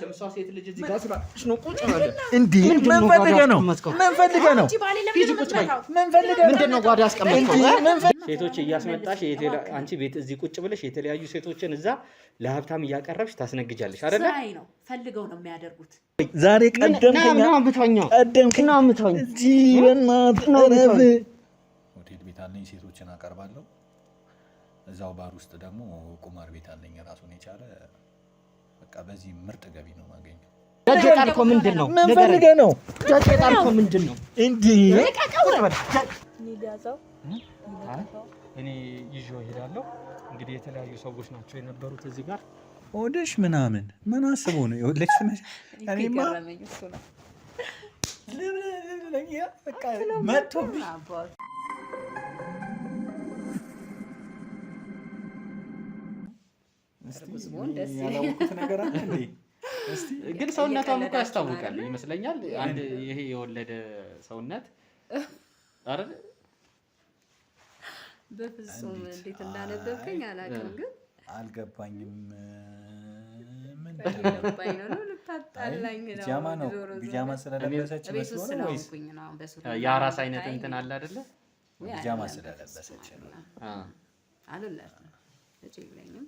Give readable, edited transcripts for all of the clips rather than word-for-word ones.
አይመስልም። እሷ ሴት ልጅ እዚህ ጋር ስላሽ ነው ቁጭ ማለት እንዴ? ምን ፈልገህ ነው? ምንድን ነው ጓዳ ያስቀመጥከው? ሴቶች እያስመጣሽ አንቺ ቤት እዚህ ቁጭ ብለሽ የተለያዩ ሴቶችን እዛ ለሀብታም እያቀረብሽ ታስነግጃለሽ አይደለ? ሳይ ነው ፈልገው ነው የሚያደርጉት። ዛሬ ቀደምከኛ እዚህ በእናትህ ሆቴል ቤት አለኝ፣ ሴቶችን አቀርባለሁ። እዛው ባር ውስጥ ደግሞ ቁማር ቤት አለኝ ራሱን የቻለ። በቃ በዚህ ምርጥ ገቢ ነው ማገኘው። ጃጀጣልኮ ምንድን ነው? ምን ፈልገህ ነው? ጃጀጣልኮ ምንድን ነው? እንዴ እኔ ይዤው እሄዳለሁ። እንግዲህ የተለያዩ ሰዎች ናቸው የነበሩት እዚህ ጋር ሆድሽ ምናምን ምን አስቦ ነው የወለድሽ? እኔማ መጥቶብኝ ያላወኩት ነገር አለ እንዴ? ግን ሰውነቷም እኮ ያስታውቃል ይመስለኛል። አንድ ይሄ የወለደ ሰውነት አይደል? በፍጹም እንዴት እንዳነበብከኝ አላውቅም፣ ግን አልገባኝም። ምን ተገባኝ ነው ልታጣላኝ ነው? ቢጃማ ስለለበሰች መስሎ ነው ወይስ የአራስ አይነት እንትን አለ አይደለ? ቢጃማ ስለለበሰች ነው። አልላትም እጪ ብለኝም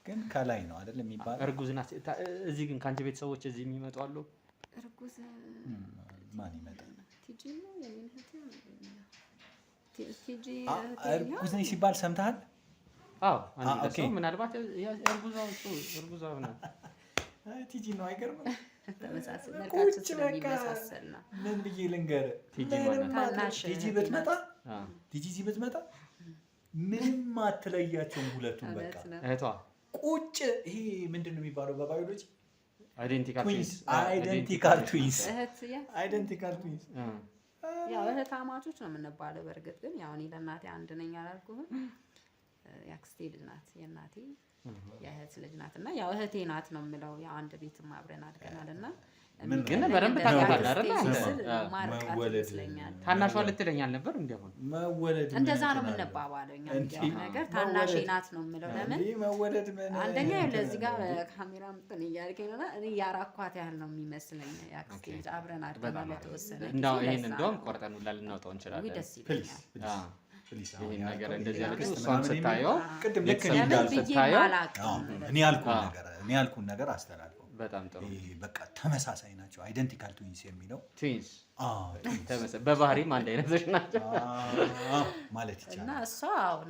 ግን ከላይ ነው አይደል የሚባለው? እርጉዝ ናት። እዚህ ግን ካንቺ ቤተሰቦች እዚህ የሚመጡ አሉ? እርጉዝ ማን ይመጣል? ቲጂ ነው የሚልህት ቲጂ እርጉዝ ነኝ ሲባል ሰምተሃል? አዎ አንዴ ሰው ምናልባት እርጉዛው ነው ቲጂ ነው። አይገርምም? ተመሳሳይ መልካቸው ስለሚመሳሰል ነው። ምን ብዬ ልንገርህ? ቲጂ ብትመጣ ምንም አትለያቸውም ሁለቱም። በቃ እህቷ ቁጭ ይሄ ምንድን ነው የሚባለው በባዮሎጂ? አይደንቲካል ትዊንስ። ያው እህታማቾች ነው የምንባለው። በእርግጥ ግን ያው እኔ ለእናቴ አንድ ነኝ አላልኩህም? የአክስቴ ልጅ ናት የእናቴ የእህት ልጅ ናት። እና ያው እህቴ ናት ነው የምለው። ያው አንድ ቤትም አብረን አድገናል። እና ግን በደንብ ታውቃለህ አይደል? ታናሿ ልትለኝ አልነበር? እንዲያውም መወለድ እንደዛ ነው የምንባባለው እኛ። እንዲያው ነገር ታናሼ ናት ነው የምለው። ለምን አንደኛ ለዚህ ጋር ካሜራ እንትን እያልከኝ ነው። እኔ ያራኳት ያህል ነው የሚመስለኝ። የአክስቴ ልጅ አብረን አድገናል ለተወሰነ ጊዜ። ይሄን እንደውም ቆርጠን ሁላ ልናወጣው እንችላለን። ደስ ይለኛል ይሄን ነገር እንደዚህ ያለች እሷን ስታየው ቅድም ልክ እኔ ያልኩን ነገር አስተላልፈው። በጣም ጥሩ። በቃ ተመሳሳይ ናቸው። አይደንቲካል ትዊንስ የሚለው ትዊንስ በባህሪም አንድ አይነቶች ናቸው ማለት ይቻላል። እና እሷ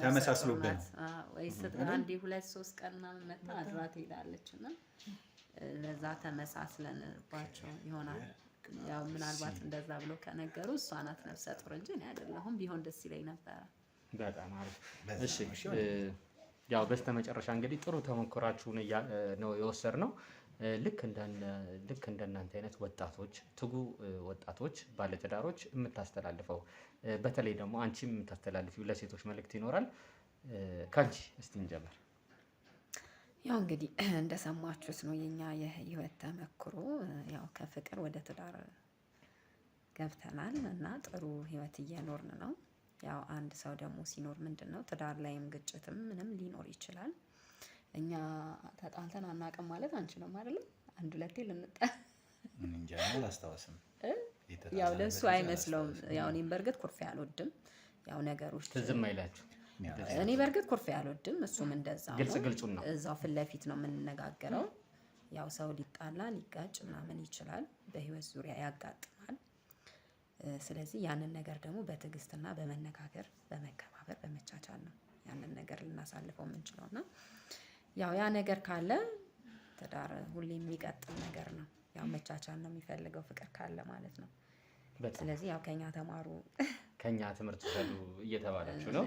ተመሳስሎብን ነው ወይስ አንዴ 2-3 ቀን ምናምን መጣ አድራ ትሄዳለች። እና ለዛ ተመሳስለንባቸው ይሆናል። ያው ምናልባት እንደዛ ብሎ ከነገሩ እሷ ናት ነፍሰ ጡር እንጂ እኔ አይደለሁም። ቢሆን ደስ ይለኝ ነበር። በጣም አሪፍ። እሺ ያው በስተመጨረሻ እንግዲህ ጥሩ ተሞክራችሁን ነው የወሰድነው። ልክ እንደናንተ አይነት ወጣቶች፣ ትጉ ወጣቶች፣ ባለትዳሮች የምታስተላልፈው በተለይ ደግሞ አንቺ የምታስተላልፊው ለሴቶች መልእክት ይኖራል? ካንቺ እስቲ እንጀምር። ያው እንግዲህ እንደሰማችሁት ነው የኛ የህይወት ተመክሮ። ያው ከፍቅር ወደ ትዳር ገብተናል እና ጥሩ ህይወት እየኖርን ነው። ያው አንድ ሰው ደግሞ ሲኖር ምንድነው ትዳር ላይም ግጭትም ምንም ሊኖር ይችላል። እኛ ተጣልተን አናውቅም ማለት አንችልም አይደል? አንድ ሁለቴ ልንጣላ እንጃ አላስታውስም። ያው ለሱ አይመስለውም። ያው እኔም በርግጥ ኩርፊያ አልወድም። ያው ነገሮች ትዝም አይላችሁ። እኔ በርግጥ ኩርፊያ አልወድም፣ እሱም እንደዛው ነው። ግልጹን ነው። እዛው ፊት ለፊት ነው የምንነጋገረው። ያው ሰው ሊጣላ ሊጋጭ ምናምን ይችላል፣ በህይወት ዙሪያ ያጋጥማል። ስለዚህ ያንን ነገር ደግሞ በትዕግስትና በመነጋገር በመከባበር በመቻቻል ነው ያንን ነገር ልናሳልፈው የምንችለውና ያው ያ ነገር ካለ ትዳር ሁሌ የሚቀጥል ነገር ነው። ያው መቻቻል ነው የሚፈልገው ፍቅር ካለ ማለት ነው። ስለዚህ ያው ከኛ ተማሩ፣ ከኛ ትምህርት ወሰዱ እየተባላችሁ ነው።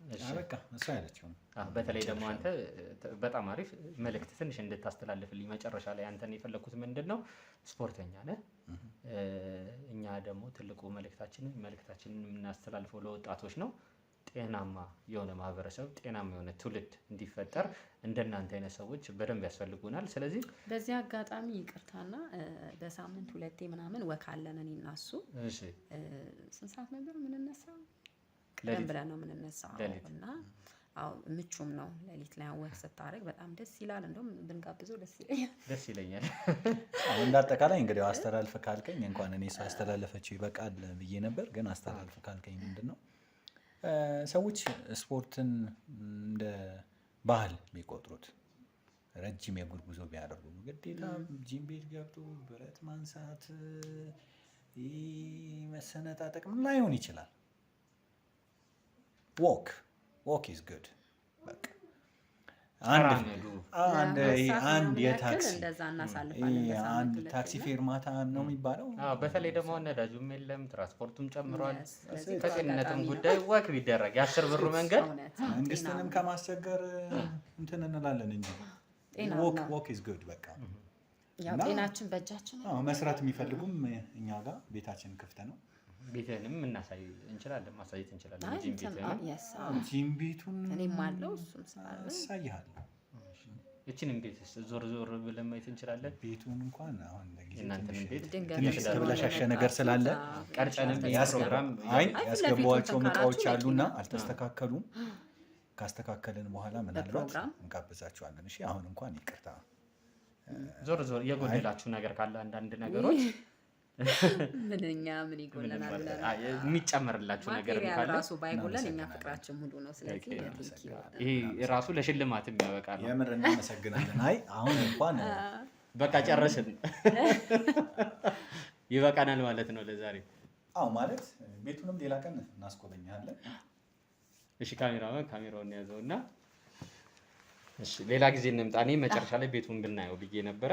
እሺ በቃ እሱ ያለችው በተለይ ደግሞ አንተ በጣም አሪፍ መልእክት ትንሽ እንድታስተላልፍልኝ መጨረሻ ላይ አንተን የፈለኩት ምንድነው፣ ስፖርተኛ ነህ። እኛ ደግሞ ትልቁ መልእክታችንን የምናስተላልፈው ለወጣቶች ነው። ጤናማ የሆነ ማህበረሰብ፣ ጤናማ የሆነ ትውልድ እንዲፈጠር እንደናንተ አይነት ሰዎች በደንብ ያስፈልጉናል። ስለዚህ በዚህ አጋጣሚ ይቅርታና በሳምንት 2 ምናምን ወካለን እኔ እና እሱ። እሺ ስንት ሰዓት ነበር የምንነሳው? ቀደም ብለን ነው የምንነሳው እና አዎ ምቹም ነው። ሌሊት ላይ ወክ ስታደርግ በጣም ደስ ይላል። እንደውም ብንጋብዘው ደስ ይለኛል። ደስ ይለኛል። እንደ አጠቃላይ እንግዲህ አስተላልፍ ካልከኝ እንኳን እኔ ሳስተላለፈችው ይበቃል ብዬ ነበር፣ ግን አስተላልፍ ካልከኝ ምንድን ነው ሰዎች ስፖርትን እንደ ባህል ቢቆጥሩት ረጅም የእግር ጉዞ ቢያደርጉ ግዴታ ጂም ቤት ገብቶ ብረት ማንሳት መሰነጣጠቅ ላይሆን ይችላል። ዎክ ኢዝ ጉድ። በቃ አንድ የታክሲ እንደዛ እናሳልፋለን። አንድ ታክሲ ፌርማታ ነው የሚባለው። በተለይ ደግሞ ነዳጁም የለም ትራንስፖርቱም ጨምሯል። ከጤንነትም ጉዳይ ወክ ቢደረግ የ10 ብሩ መንገድ መንግስትንም ከማስቸገር እንትን እንላለን እንጂ ዎክ ኢዝ ጉድ። በቃ ያው ጤናችን በእጃችን ነው። መስራት የሚፈልጉም እኛ ጋር ቤታችን ክፍት ነው። ቤትንም እናሳይ እንችላለን፣ ማሳየት እንችላለን። ጂም ቤቱን እኔም አለው እሱም ስላለ አሳይሃለሁ። እቺንም ቤት ዞር ዞር ብለን ማየት እንችላለን። ቤቱን እንኳን አሁን እናንተንም ቤት ትንሽ ተበላሻሸ ነገር ስላለ ቀርጸንም ፕሮግራም ያስገቧቸው እቃዎች አሉና አልተስተካከሉም። ካስተካከልን በኋላ ምናልባት እንጋብዛችኋለን። እሺ አሁን እንኳን ይቅርታ። ዞር ዞር የጎደላችሁ ነገር ካለ አንዳንድ ነገሮች ምንኛ ምን ይጎለናል ብለን የሚጨመርላችሁ ነገር ካለ ራሱ ባይጎለን እኛ ፍቅራችን ሙሉ ነው። ስለዚህ ይሄ ራሱ ለሽልማት የሚያበቃ ነው። የምር እናመሰግናለን። አይ አሁን እንኳን በቃ ጨረስን፣ ይበቃናል ማለት ነው ለዛሬ። ማለት ቤቱንም ሌላ ቀን እናስጎበኛለን። እሺ ካሜራውን ያዘውና እሺ ሌላ ጊዜ እንምጣ። እኔ መጨረሻ ላይ ቤቱን ብናየው ብዬ ነበረ።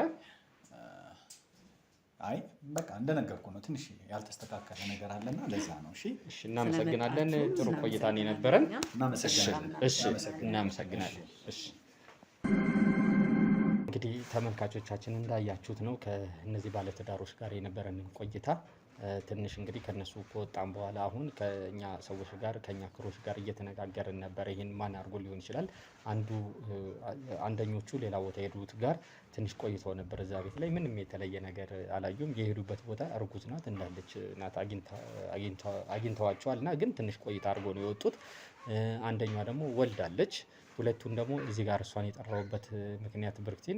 አይ በቃ እንደነገርኩ ነው። ትንሽ ያልተስተካከለ ነገር አለና ለዛ ነው። እሺ እናመሰግናለን። ጥሩ ቆይታ ነው የነበረን። እናመሰግናለን። እሺ እናመሰግናለን። እሺ እንግዲህ ተመልካቾቻችን እንዳያችሁት ነው ከእነዚህ ባለትዳሮች ጋር የነበረንን ቆይታ ትንሽ እንግዲህ ከነሱ ከወጣን በኋላ አሁን ከኛ ሰዎች ጋር ከኛ ክሮች ጋር እየተነጋገርን ነበር። ይሄን ማን አድርጎ ሊሆን ይችላል? አንደኞቹ ሌላ ቦታ የሄዱት ጋር ትንሽ ቆይተው ነበር። እዛ ቤት ላይ ምንም የተለየ ነገር አላዩም። የሄዱበት ቦታ እርጉዝ ናት እንዳለች ናት አግኝተዋቸዋል። እና ግን ትንሽ ቆይታ አድርጎ ነው የወጡት። አንደኛዋ ደግሞ ወልዳለች። ሁለቱን ደግሞ እዚህ ጋር እሷን የጠራውበት ምክንያት ብርክቲን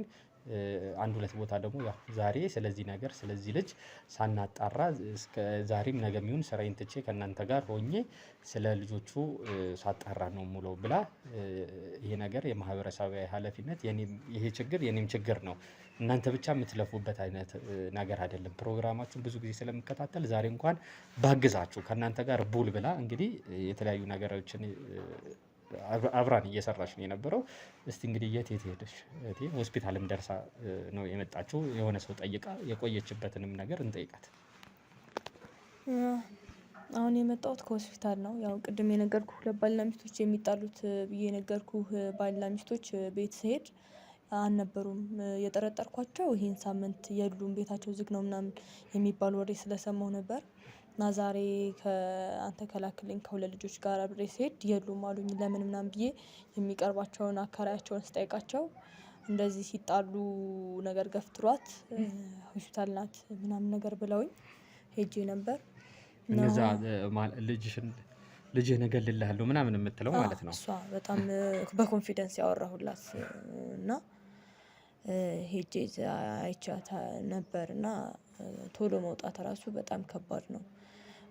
አንድ ሁለት ቦታ ደግሞ ያው ዛሬ ስለዚህ ነገር ስለዚህ ልጅ ሳናጣራ እስከ ዛሬም ነገ የሚሆን ስራዬን ትቼ ከእናንተ ጋር ሆኜ ስለ ልጆቹ ሳጣራ ነው ሙሉ ብላ ይሄ ነገር የማህበረሰባዊ ኃላፊነት ይሄ ችግር የኔም ችግር ነው፣ እናንተ ብቻ የምትለፉበት አይነት ነገር አይደለም። ፕሮግራማችሁን ብዙ ጊዜ ስለምከታተል ዛሬ እንኳን ባግዛችሁ ከእናንተ ጋር ቡል ብላ እንግዲህ የተለያዩ ነገሮችን አብራን እየሰራች ነው የነበረው። እስቲ እንግዲህ የት ሄደሽ? እቴ ሆስፒታልም ደርሳ ነው የመጣችው። የሆነ ሰው ጠይቃ የቆየችበትንም ነገር እንጠይቃት። አሁን የመጣሁት ከሆስፒታል ነው። ያው ቅድም የነገርኩህ ሁለት ባልና ሚስቶች የሚጣሉት ብዬ የነገርኩህ ባልና ሚስቶች ቤት ስሄድ አልነበሩም። የጠረጠርኳቸው ይሄን ሳምንት የሉም፣ ቤታቸው ዝግ ነው ምናምን የሚባል ወሬ ስለሰማሁ ነበር እና ዛሬ አንተ ከላክልኝ ከሁለት ልጆች ጋር አብሬ ስሄድ የሉም አሉኝ። ለምን ምናምን ብዬ የሚቀርባቸውን አካሪያቸውን ስጠይቃቸው እንደዚህ ሲጣሉ ነገር ገፍትሯት ሆስፒታል ናት ምናምን ነገር ብለውኝ ሄጄ ነበር። እነዛ ልጅህ ነገር ልልሃለሁ ምናምን የምትለው ማለት ነው። እሷ በጣም በኮንፊደንስ ያወራሁላት እና ሄጄ አይቻት ነበር እና ቶሎ መውጣት ራሱ በጣም ከባድ ነው።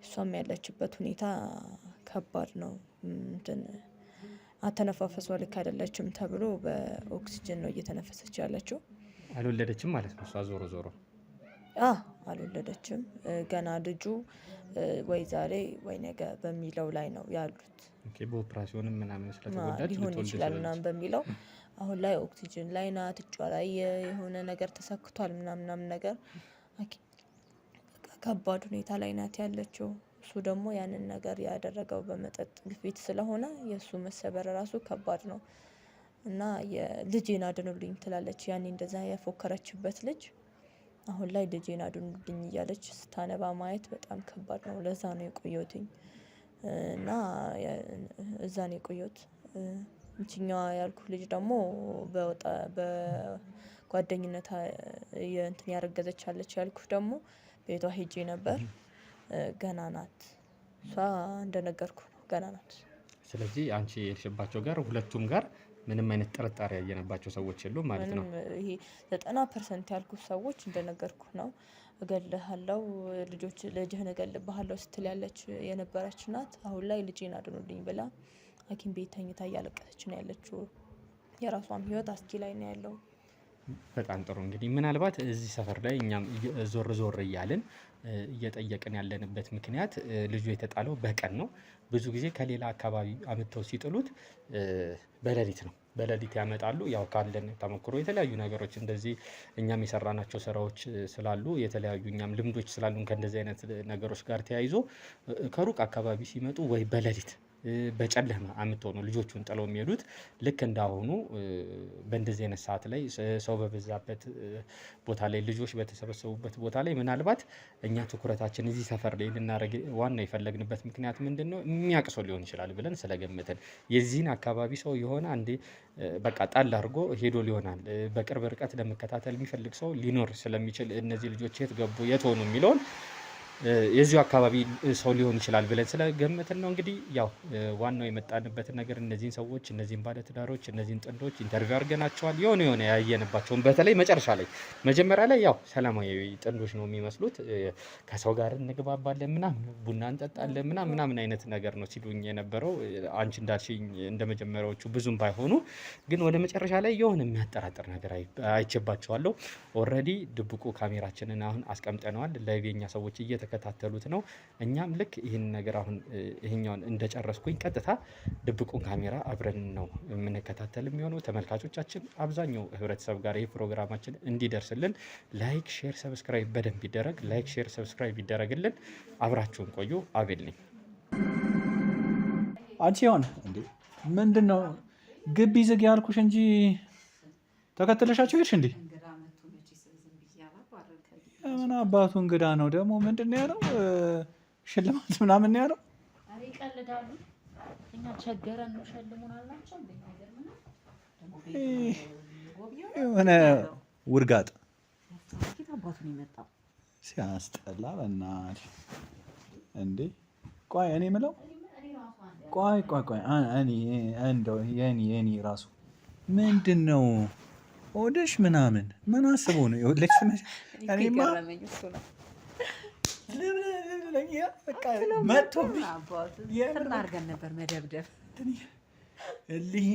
እሷም ያለችበት ሁኔታ ከባድ ነው። አተነፋፈሷ ልክ አይደለችም ተብሎ በኦክሲጅን ነው እየተነፈሰች ያለችው። አልወለደችም ማለት ነው እሷ ዞሮ አልወለደችም። ገና ልጁ ወይ ዛሬ ወይ ነገ በሚለው ላይ ነው ያሉት። በኦፕራሲዮንም ምናምን ስለተጎዳች ሊሆን ይችላል ምናምን በሚለው አሁን ላይ ኦክሲጅን ላይ ናት። እጇ ላይ የሆነ ነገር ተሰክቷል ምናምን ነገር ከባድ ሁኔታ ላይ ናት ያለችው። እሱ ደግሞ ያንን ነገር ያደረገው በመጠጥ ግፊት ስለሆነ የእሱ መሰበር ራሱ ከባድ ነው እና ልጄን አድኑልኝ ትላለች። ያኔ እንደዛ ያፎከረችበት ልጅ አሁን ላይ ልጄን አድኑልኝ እያለች ስታነባ ማየት በጣም ከባድ ነው። ለዛ ነው የቆየሁትኝ እና እዛ ነው የቆየሁት። ይችኛዋ ያልኩ ልጅ ደግሞ በጓደኝነት እንትን ያረገዘች አለች ያልኩ ደግሞ ቤቷ ሄጄ ነበር። ገና ናት። እሷ እንደነገርኩ ነው ገና ናት። ስለዚህ አንቺ የሄድሽባቸው ጋር ሁለቱም ጋር ምንም አይነት ጥርጣሬ ያየነባቸው ሰዎች የሉም ማለት ነው። ምንም ይሄ 90% ያልኩት ሰዎች እንደነገርኩ ነው። እገልሃለሁ ልጅህን እገልብሃለሁ ስትል ያለች የነበረች ናት። አሁን ላይ ልጄን አድኑልኝ ብላ ሐኪም ቤት ተኝታ እያለቀሰች ነው ያለችው። የራሷም ህይወት አስጊ ላይ ነው ያለው። በጣም ጥሩ እንግዲህ ምናልባት እዚህ ሰፈር ላይ እኛም ዞር ዞር እያልን እየጠየቅን ያለንበት ምክንያት ልጁ የተጣለው በቀን ነው። ብዙ ጊዜ ከሌላ አካባቢ አምጥተው ሲጥሉት በሌሊት ነው። በሌሊት ያመጣሉ። ያው ካለን ተሞክሮ የተለያዩ ነገሮች እንደዚህ እኛም የሰራናቸው ስራዎች ስላሉ የተለያዩ እኛም ልምዶች ስላሉን ከእንደዚህ አይነት ነገሮች ጋር ተያይዞ ከሩቅ አካባቢ ሲመጡ ወይ በሌሊት በጨለማ አምጥተው ነው ልጆቹን ጥለው የሚሄዱት። ልክ እንዳሁኑ በእንደዚህ አይነት ሰዓት ላይ ሰው በበዛበት ቦታ ላይ ልጆች በተሰበሰቡበት ቦታ ላይ ምናልባት እኛ ትኩረታችን እዚህ ሰፈር ላይ ልናደርግ ዋና የፈለግንበት ምክንያት ምንድን ነው? የሚያውቅ ሰው ሊሆን ይችላል ብለን ስለገመትን የዚህን አካባቢ ሰው የሆነ አንዴ በቃ ጣል አድርጎ ሄዶ ሊሆናል። በቅርብ ርቀት ለመከታተል የሚፈልግ ሰው ሊኖር ስለሚችል እነዚህ ልጆች የት ገቡ የት ሆኑ የሚለውን የዚሁ አካባቢ ሰው ሊሆን ይችላል ብለን ስለገመትን ነው። እንግዲህ ያው ዋናው የመጣንበትን ነገር እነዚህን ሰዎች እነዚህን ባለትዳሮች እነዚህን ጥንዶች ኢንተርቪው አድርገናቸዋል። የሆነ ያየንባቸውን በተለይ መጨረሻ ላይ መጀመሪያ ላይ ያው ሰላማዊ ጥንዶች ነው የሚመስሉት። ከሰው ጋር እንግባባለን ምናምን ቡና እንጠጣለን ምናምን አይነት ነገር ነው ሲሉኝ የነበረው። አንቺ እንዳልሽኝ እንደ መጀመሪያዎቹ ብዙም ባይሆኑ ግን ወደ መጨረሻ ላይ የሆነ የሚያጠራጥር ነገር አይቼባቸዋለሁ። ኦልሬዲ ድብቁ ካሜራችንን አሁን አስቀምጠነዋል። ላይቭ የኛ ሰዎች እየተከታተሉት ነው። እኛም ልክ ይህን ነገር አሁን ይሄኛውን እንደጨረስኩኝ ቀጥታ ድብቁን ካሜራ አብረን ነው የምንከታተል የሚሆነው። ተመልካቾቻችን አብዛኛው ህብረተሰብ ጋር ይህ ፕሮግራማችን እንዲደርስልን ላይክ፣ ሼር፣ ሰብስክራይብ በደንብ ይደረግ። ላይክ፣ ሼር፣ ሰብስክራይብ ይደረግልን። አብራችሁን ቆዩ። አቤል ነኝ። አንቺ ሆነ እንዴ ምንድን ነው ግቢ ዝግ ያልኩሽ እንጂ ተከትለሻቸው ሄድሽ እንዴ? ምን አባቱ እንግዳ ነው ደግሞ? ምንድን ነው ያለው? ሽልማት ምናምን ነው ያለው? አሬ ይቀልዳሉ። እኛ ቸገረን ነው ሸልሙን አልናቸው። የሆነ ውርጋጥ አባቱ ነው የመጣው። ሲያስጠላ በእናትሽ እንዴ! ቆይ እኔ የምለው ቆይ እኔ እንደው የኔ ራሱ ምንድን ነው ወደሽ ምናምን ምን አስበው ነው የወለች ነሽ? እኔማ መጥቶብኝ አድርገን ነበር መደብደብ እንዲህ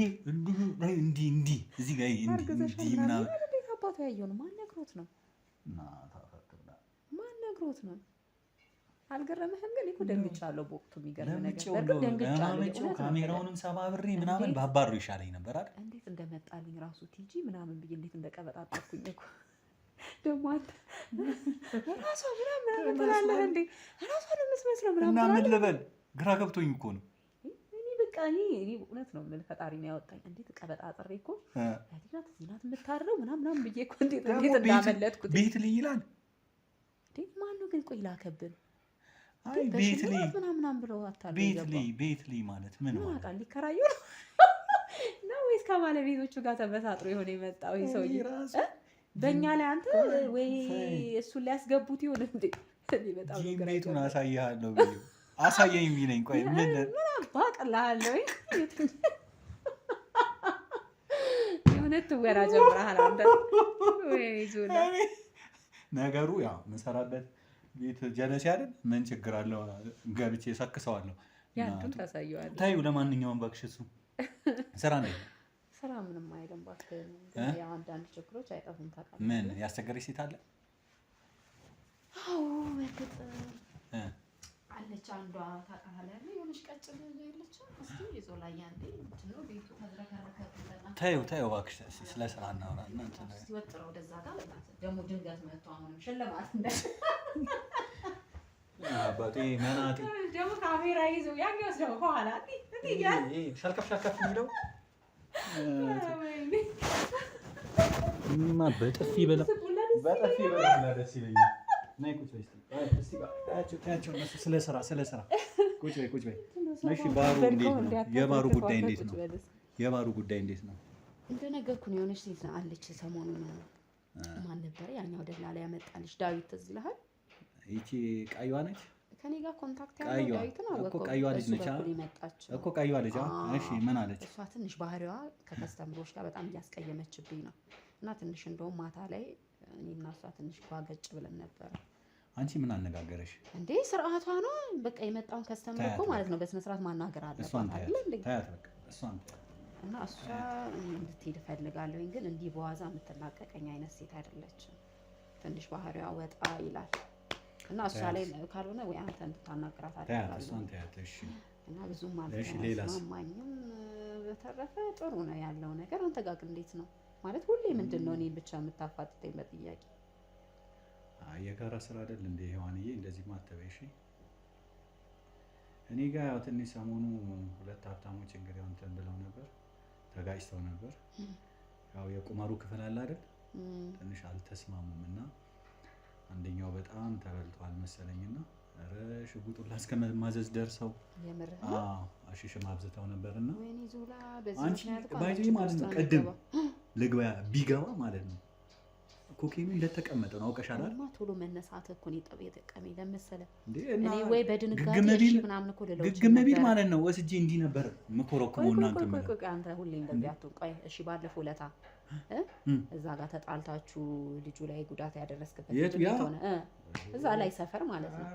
እዚህ ጋር እንዲህ ምናምን አባቱ ያየውን ማን ነግሮት ነው? ማን ነግሮት ነው? አልገረመህም? ግን እኮ ደንግጫለሁ በወቅቱ። የሚገርም ነገር ደንግጫለሁ። ካሜራውንም ሰባብሬ ምናምን ባባሩ ይሻለኝ ነበር አይደል? እንዴት እንደመጣልኝ ራሱ ቲጂ ምናምን ብዬ እንዴት እንደቀበጣጠኩኝ እኮ ደግሞ አንተ ራሷ ምናምን ትላለህ እንዴ? ራሷ ነው የምትመስለው ምናምን እና ምን ልበል? ግራ ገብቶኝ እኮ ነው። እኔ በቃ እኔ እውነት ነው የምልህ ፈጣሪ ነው ያወጣኝ። እንዴት ቀበጣጥሬ እኮ ያዲናት ዚናት የምታረው ምናምን ብዬ እኮ እንዴት እንዳመለጥኩት። ቤት ልይ ይላል እንዴ? ማነው ግን ቆይ ላከብን? አይ ቤት ልይ ምናምን ብለው አታሉ። ቤት ልይ ማለት ምን ማለት ነው? ሊከራዩ ነው ወይስ ከባለቤቶቹ ጋር ተመሳጥሮ የሆነ የመጣው ይሄ ሰውዬ በእኛ ላይ አንተ ወይ እሱን ሊያስገቡት ይሆን እንዴ? በጣም ቤቱን አሳይሃለሁ ብዬ አሳየኝ ቢለኝ ቆይ ምን አባቅልሃለሁ የሆነ ትወራ ጀምረሃል አንተ። ወይ ዞላ ነገሩ ያው መሰራበት ቤት ጀለስ አይደል? ምን ችግር አለው? ገብቼ ሰክሰዋለሁ። ያንተን ታሳየዋለህ። ታዩ ለማንኛውም እባክሽ እሱ ስራ ነው። ስራ ምንም አይደለም እባክህ። ያው አንዳንድ ችግሮች አይጠፉም ታውቃለህ። ምን ያስቸገረሽ ሴት አለ? አዎ በእርግጥ አለች አንዷ ታውቃለህ አይደል? የሆነች ቀጭን ያለች እስቲ የዞላያ እንዴ ነው ቤቱ ተዝረከረከ። ታዩ እባክሽ ስለ ስራ እናውራ። እናንተ ወጥረው ወደዛ ጋር ደግሞ ድንገት መጥቶ አሁንም ሽልማት እንደ አባቴ መናጤ ደግሞ ካሜራ ይዞ ያን ይወስደው ከኋላ ሸልከፍ የሚለው በጥፊ በላ ደስ ይለኛል። ነይ ቁጭ በይ እስኪ ታያቸው እነሱ ስለ ስራ ቁጭ በይ። እሺ የባሩ ጉዳይ እንዴት ነው? እንደነገርኩህ ነው። የሆነች ሴት አለች ሰሞኑን ማን ነበር ያኛው ደላላ ያመጣልሽ ዳዊት ትዝ ይልሃል? ይቺ ቀይዋ ነች ከኔ ጋር ኮንታክት ያለው ቀይዋ ዳዊትን እኮ አወቀው ቀይዋ ልጅ ነች በኩል የመጣችው እኮ ቀይዋ ልጅ። እሺ ምን አለች? እሷ ትንሽ ባህሪዋ ከከስተምሮች ጋር በጣም እያስቀየመችብኝ ነው እና ትንሽ እንደውም ማታ ላይ እኔና እሷ ትንሽ ጓገጭ ብለን ነበረ። አንቺ ምን አነጋገረሽ እንዴ? ስርዓቷ ነው በቃ የመጣውን ከስተምር እኮ ማለት ነው በስነ ስርዓት ማናገር አለባት አይደል እንዴ? ታያት በቃ እሷን እና እሷ እንድትሄድ እፈልጋለሁኝ፣ ግን እንዲህ በዋዛ የምትላቀቀኝ አይነት ሴት አይደለችም። ትንሽ ባህሪዋ ወጣ ይላል እና እሷ ላይ ካልሆነ ወይ አንተ እንድታናግራት አደርጋለሁ። እሷን ታያት። እሺ እና ብዙም አልተስማማኝም። በተረፈ ጥሩ ነው ያለው ነገር። አንተ ጋር እንዴት ነው ማለት? ሁሌ ምንድን ነው እኔ ብቻ የምታፋጥጠኝ በጥያቄ? የጋራ ስራ አይደል እንደ ሔዋንዬ እንደዚህ ማተበይ። እሺ እኔ ጋር ያው ትንሽ ሰሞኑ ሁለት ሀብታሞች እንግዲህ እንትን ብለው ነበር፣ ተጋጭተው ነበር። ያው የቁማሩ ክፍል አለ አይደል? ትንሽ አልተስማሙም እና አንደኛው በጣም ተበልቷል መሰለኝና ኧረ ሽጉጡን ላስከማዘዝ ደርሰው አሽሽም አብዝተው ነበርና ወይኔ ዞላ በዚህ አንቺ ምክንያት ባይዘይ ማለት ነው ቅድም ልግባ ቢገባ ማለት ነው ኮኬኑ እንደተቀመጠ ነው አውቀሻል አይደል? ቶሎ መነሳት እኮ ነው የጠበቀኝ ለመሰለ እኔ ወይ በድንጋጤ ምናምን እኮ ልለው ግግም ቢል ማለት ነው ወስጄ እንዲህ ነበር ምኮረኩመው እናንተ ማለት ቆይ አንተ ሁሌ እንደዚህ አትቆይ። እሺ ባለፈው ለታ እዛ ጋር ተጣልታችሁ ልጁ ላይ ጉዳት ያደረስክበት ሆነ እዛ ላይ ሰፈር ማለት ነው።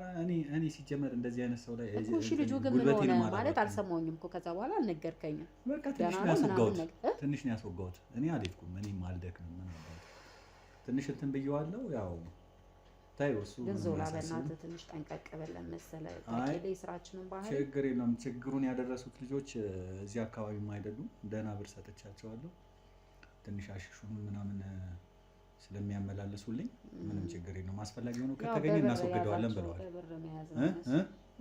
እኔ ሲጀመር እንደዚህ አይነት ሰው ላይ እሺ ልጁ ግን ምን ሆነ ማለት አልሰማሁኝም እኮ ከዛ በኋላ አልነገርከኝም። በቃ ትንሽ ነው ያስወጋሁት። እኔ አልሄድኩም፣ እኔም አልደክምም ምን ነበር ትንሽ እንትን ብየዋለሁ። ያው ታየው እሱ ግን ዞላ በእናትህ ትንሽ ጠንቀቅ በለን መሰለህ። ታውቂልኝ ስራችንን ባህል ችግር የለም። ችግሩን ያደረሱት ልጆች እዚህ አካባቢም አይደሉም። ደህና ብር ሰጥቻቸዋለሁ። ትንሽ አሽሹን ምናምን ስለሚያመላልሱልኝ ምንም ችግር የለውም። አስፈላጊ ሆኖ ከተገኘ እናስወግደዋለን ብለዋል።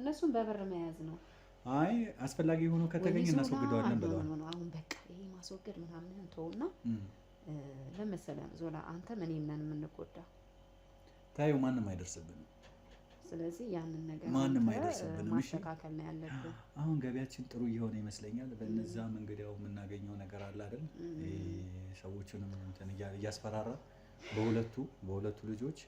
እነሱም በብር መያዝ ነው። አይ አስፈላጊ ሆኖ ከተገኘ እናስወግደዋለን ብለዋል። አሁን በቃ ይሄ ማስወገድ ምናምን ተውና ለመሰለም ዞላ አንተም እኔም ነን የምንጎዳ። ታየው ማንም አይደርስብንም። ስለዚህ ያንን ነገር ማንም አይደርስብንም። ማስተካከል ነው ያለብን። አሁን ገበያችን ጥሩ እየሆነ ይመስለኛል። በእነዛ መንገድ ያው የምናገኘው ነገር አለ አይደል? ሰዎችንም እንትን እያስፈራራ በሁለቱ ልጆች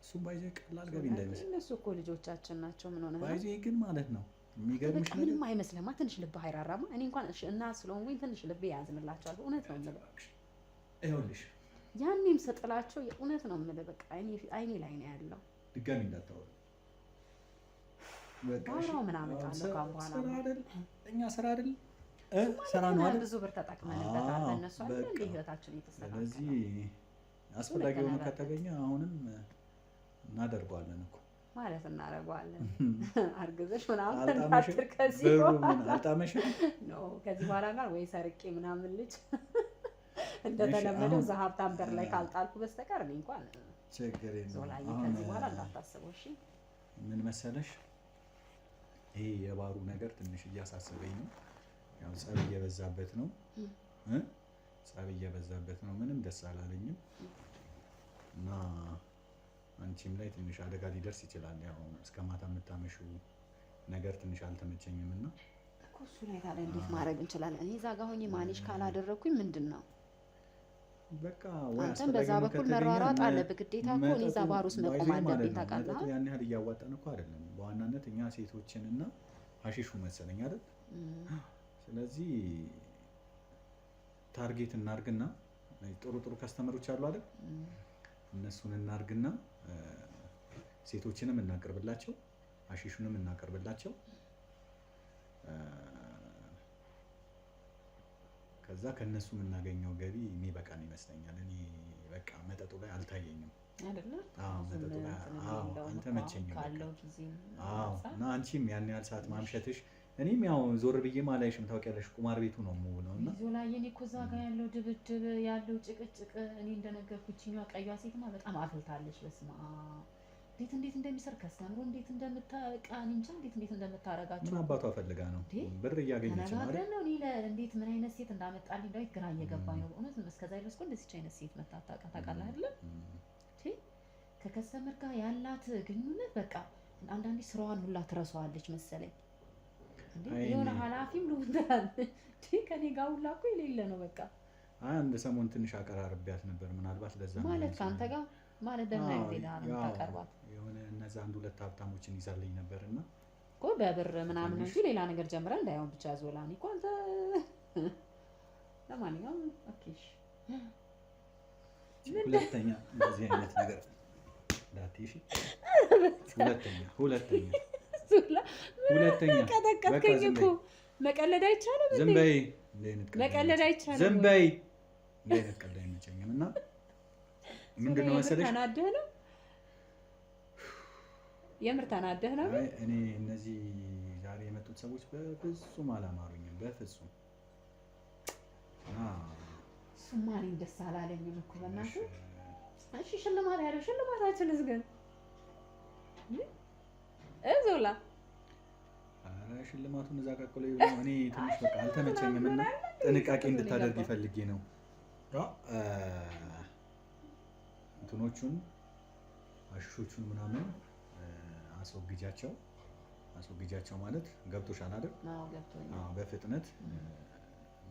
እሱም ባይዘይ ቀላል ገቢ እንዳይመስል። እነሱ እኮ ልጆቻችን ናቸው። ምን ሆነ ባይዘይ ግን ማለት ነው የሚገርምሽ ነገር ምንም አይመስልማ። ትንሽ ልብ አይራራማ። እኔ እንኳን እና ስለሆንኩኝ ትንሽ ልብ ያዝንላቸዋል። እውነት ነው የምልህ። ይኸውልሽ ያኔም ስጥላቸው የእውነት ነው የምልህ። በቃ አይኔ ላይ ነው ያለው። ድጋሚ እንዳታወሪ በቃ ምን አመጣለሁ ካሁን በኋላ እኛ ስራ አይደል ስራ ነው አይደል? ብዙ ብር ተጠቅመንበታል በእነሱ አይደል ህይወታችን የተስተካከለ። ስለዚህ አስፈላጊ ሆኖ ከተገኘ አሁንም እናደርገዋለን እኮ ማለት እናደርገዋለን። አርግዘሽ ምናምን እንዳትር ከዚህ በኋላ አልጣመሽም ነው ከዚህ በኋላ ጋር ወይ ሰርቄ ምናምን ልጅ እንደተለመደው እዛ ሀብታም በር ላይ ካልጣልኩ በስተቀር እኔ እንኳን ችግር የለም። ዞላዬ ከዚህ በኋላ እንዳታስበው እሺ። ምን መሰለሽ ይሄ የባሩ ነገር ትንሽ እያሳሰበኝ ነው። ያው ጸብ እየበዛበት ነው ጸብ እየበዛበት ነው። ምንም ደስ አላለኝም እና አንቺም ላይ ትንሽ አደጋ ሊደርስ ይችላል። ያው እስከ ማታ የምታመሹ ነገር ትንሽ አልተመቸኝም እና እኮ እሱ ላይ ታዲያ እንዴት ማድረግ እንችላለን? እኔ እዛ ጋር ሆኜ ማኔጅ ካላደረኩኝ ምንድን ነው በቃ ወይ አንተም በዛ በኩል መሯሯጥ አለብህ ግዴታ እኮ። እኔ እዛ ባር ውስጥ መቆም አለብኝ ታውቃለህ። ያን ያህል እያዋጣን እኮ አይደለም። በዋናነት እኛ ሴቶችን እና ሀሺሹ መሰለኝ አይደል? ስለዚህ ታርጌት እናርግና ጥሩ ከስተመሮች አሉ አይደል? እነሱን እናርግና ሴቶችንም እናቀርብላቸው፣ ሀሺሹንም እናቀርብላቸው። ከዛ ከነሱ የምናገኘው ገቢ የሚበቃን ይመስለኛል። እኔ በቃ መጠጡ ላይ አልታየኝም አይደለ? መጠጡ ላይ አልተመቸኝም። እና አንቺም ያን ያህል ሰዓት ማምሸትሽ እኔም ያው ዞር ብዬ ማላይሽም ታውቂያለሽ፣ ቁማር ቤቱ ነው የምውለው እና ዞላዬ እኔ እኮ እዛ ጋር ያለው ድብድብ ያለው ጭቅጭቅ እኔ እንደነገርኩችኛ ቀይዋ ሴትማ በጣም አፍልታለች። በስመ አብ እንዴት እንደሚሰር ከስተምሮ እንዴት እንደምታቃ እንጃ እንዴት እንደምታረጋቸው ምን አባቷ ፈልጋ ነው ብር እያገኘች ማለት ነው። እኔ እንዴት ምን አይነት ሴት እንዳመጣልኝ ዳዊት ግራ እየገባኝ ነው እውነት። እስከዛ ድረስ እኮ እንደዚች አይነት ሴት መታጣቃ ታውቃለህ አይደለ? ከከስተመር ጋር ያላት ግንኙነት በቃ አንዳንዴ ስራዋን ሁላ ትረሳዋለች መሰለኝ። የሆነ ኃላፊም ልውጣለች ከኔ ጋር ሁላ እኮ የሌለ ነው በቃ። አንድ ሰሞን ትንሽ አቀራርቢያት ነበር ምናልባት ለዛ ማለት ካንተ ጋር ማለት ለምን አይነት ሌላ ነው የምታቀርባት? የሆነ እነዛ አንድ ሁለት ሀብታሞችን ይዛልኝ ነበርና እኮ በብር ምናምን እንጂ ሌላ ነገር ጀምረን እንዳይሆን ብቻ ዞላን እኮ አንተ። ለማንኛውም ኦኬ ሁለተኛ እንደዚህ አይነት ነገር ዳትሽ ሁለተኛ ቀጠቀጥከኝ እኮ። መቀለድ አይቻልም እንዴ? ዝም በይ። መቀለድ አይቻልም። ዝም በይ። ለይነት ቀልድ አይመቸኝም። እና ምንድነው መሰለሽ ተናደህ ነው? የምር ተናደህ ነው? አይ እኔ እነዚህ ዛሬ የመጡት ሰዎች በፍጹም አላማሩኝም። በፍጹም እሱማ እኔን ደስ አላለኝም እኮ በእናትህ። እሺ ሽልማት ያለው ሽልማታችንስ ግን ዞላ ሽልማቱን እዛ ቀቅሎ ይብላው። እኔ ትንሽ በቃ አልተመቸኝም እና ጥንቃቄ እንድታደርግ ይፈልጌ ነው። እንትኖቹን አሽሾቹን ምናምን አስወግጃቸው ማለት ገብቶሻል አይደል? አዎ ገብቶኛል። በፍጥነት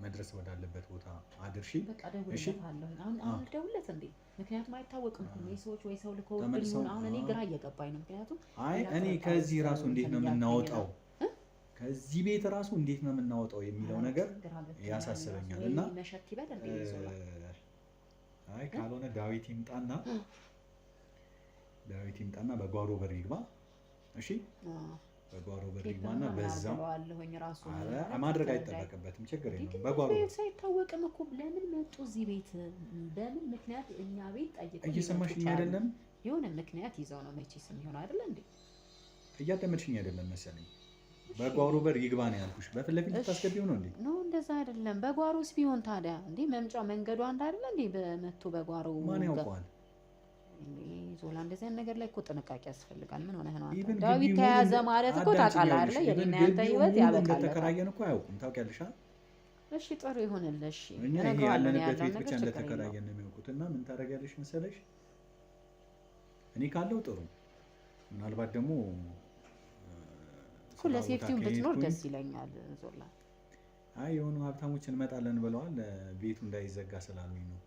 መድረስ ወዳለበት ቦታ አድርሺ። በቃ ደውልለታለሁ። አሁን ደውልለት እንዴ? ምክንያቱም አይታወቅም እኮ ሰዎች ወይ ሰው ልከው ቢሆን አሁን እኔ ግራ እየገባኝ ነው። ምክንያቱም አይ እኔ ከዚህ ራሱ እንዴት ነው የምናወጣው፣ ከዚህ ቤት ራሱ እንዴት ነው የምናወጣው የሚለው ነገር ያሳስበኛል። እና መሸት ይበል እንዴ ዞላ። አይ ካልሆነ ዳዊት ይምጣና በጓሮ በር ይግባ። እሺ በጓሮ በር ይግባና በዛው ማድረግ አይጠበቅበትም። ችግር የለውም። በጓሮ ሳይታወቅም እኮ ለምን መጡ እዚህ ቤት? በምን ምክንያት እኛ ቤት ጠይቀው? እየሰማሽኝ አይደለም? የሆነ ምክንያት ይዘው ነው መቼስ የሚሆን አይደል እንዴ? እያዳመጥሽኝ አይደለም መሰለኝ። በጓሮ በር ይግባ ነው ያልኩሽ። በፊት ለፊት ልታስገቢው ነው እንዴ? ኖ እንደዛ አይደለም። በጓሮስ ቢሆን ታዲያ እንዴ መምጫው መንገዱ አንድ አይደል እንዴ? በመቶ በጓሮ ማን ያውቀዋል? ዞላ እንደዚህ አይነት ነገር ላይ እኮ ጥንቃቄ ያስፈልጋል። ምን ሆነህ ነው አንተ? ዳዊት ተያዘ ማለት እኮ ታውቃለህ አይደለ? የኔና ያንተ ህይወት ያበቃል። እንደተከራየን እኮ አያውቁም። ታውቂያለሽ? እሺ ጥሩ ይሁንልሽ። እኛ ይሄ ያለንበት ቤት ብቻ እንደተከራየን ነው የሚያውቁት። እና ምን ታደርጊያለሽ መሰለሽ? እኔ ካለው ጥሩ፣ ምናልባት ደግሞ እኮ ለሴፍቲው ብትኖር ደስ ይለኛል ዞላ። አይ የሆኑ ሀብታሞች እንመጣለን ብለዋል። ቤቱ እንዳይዘጋ ስላሉኝ ነው።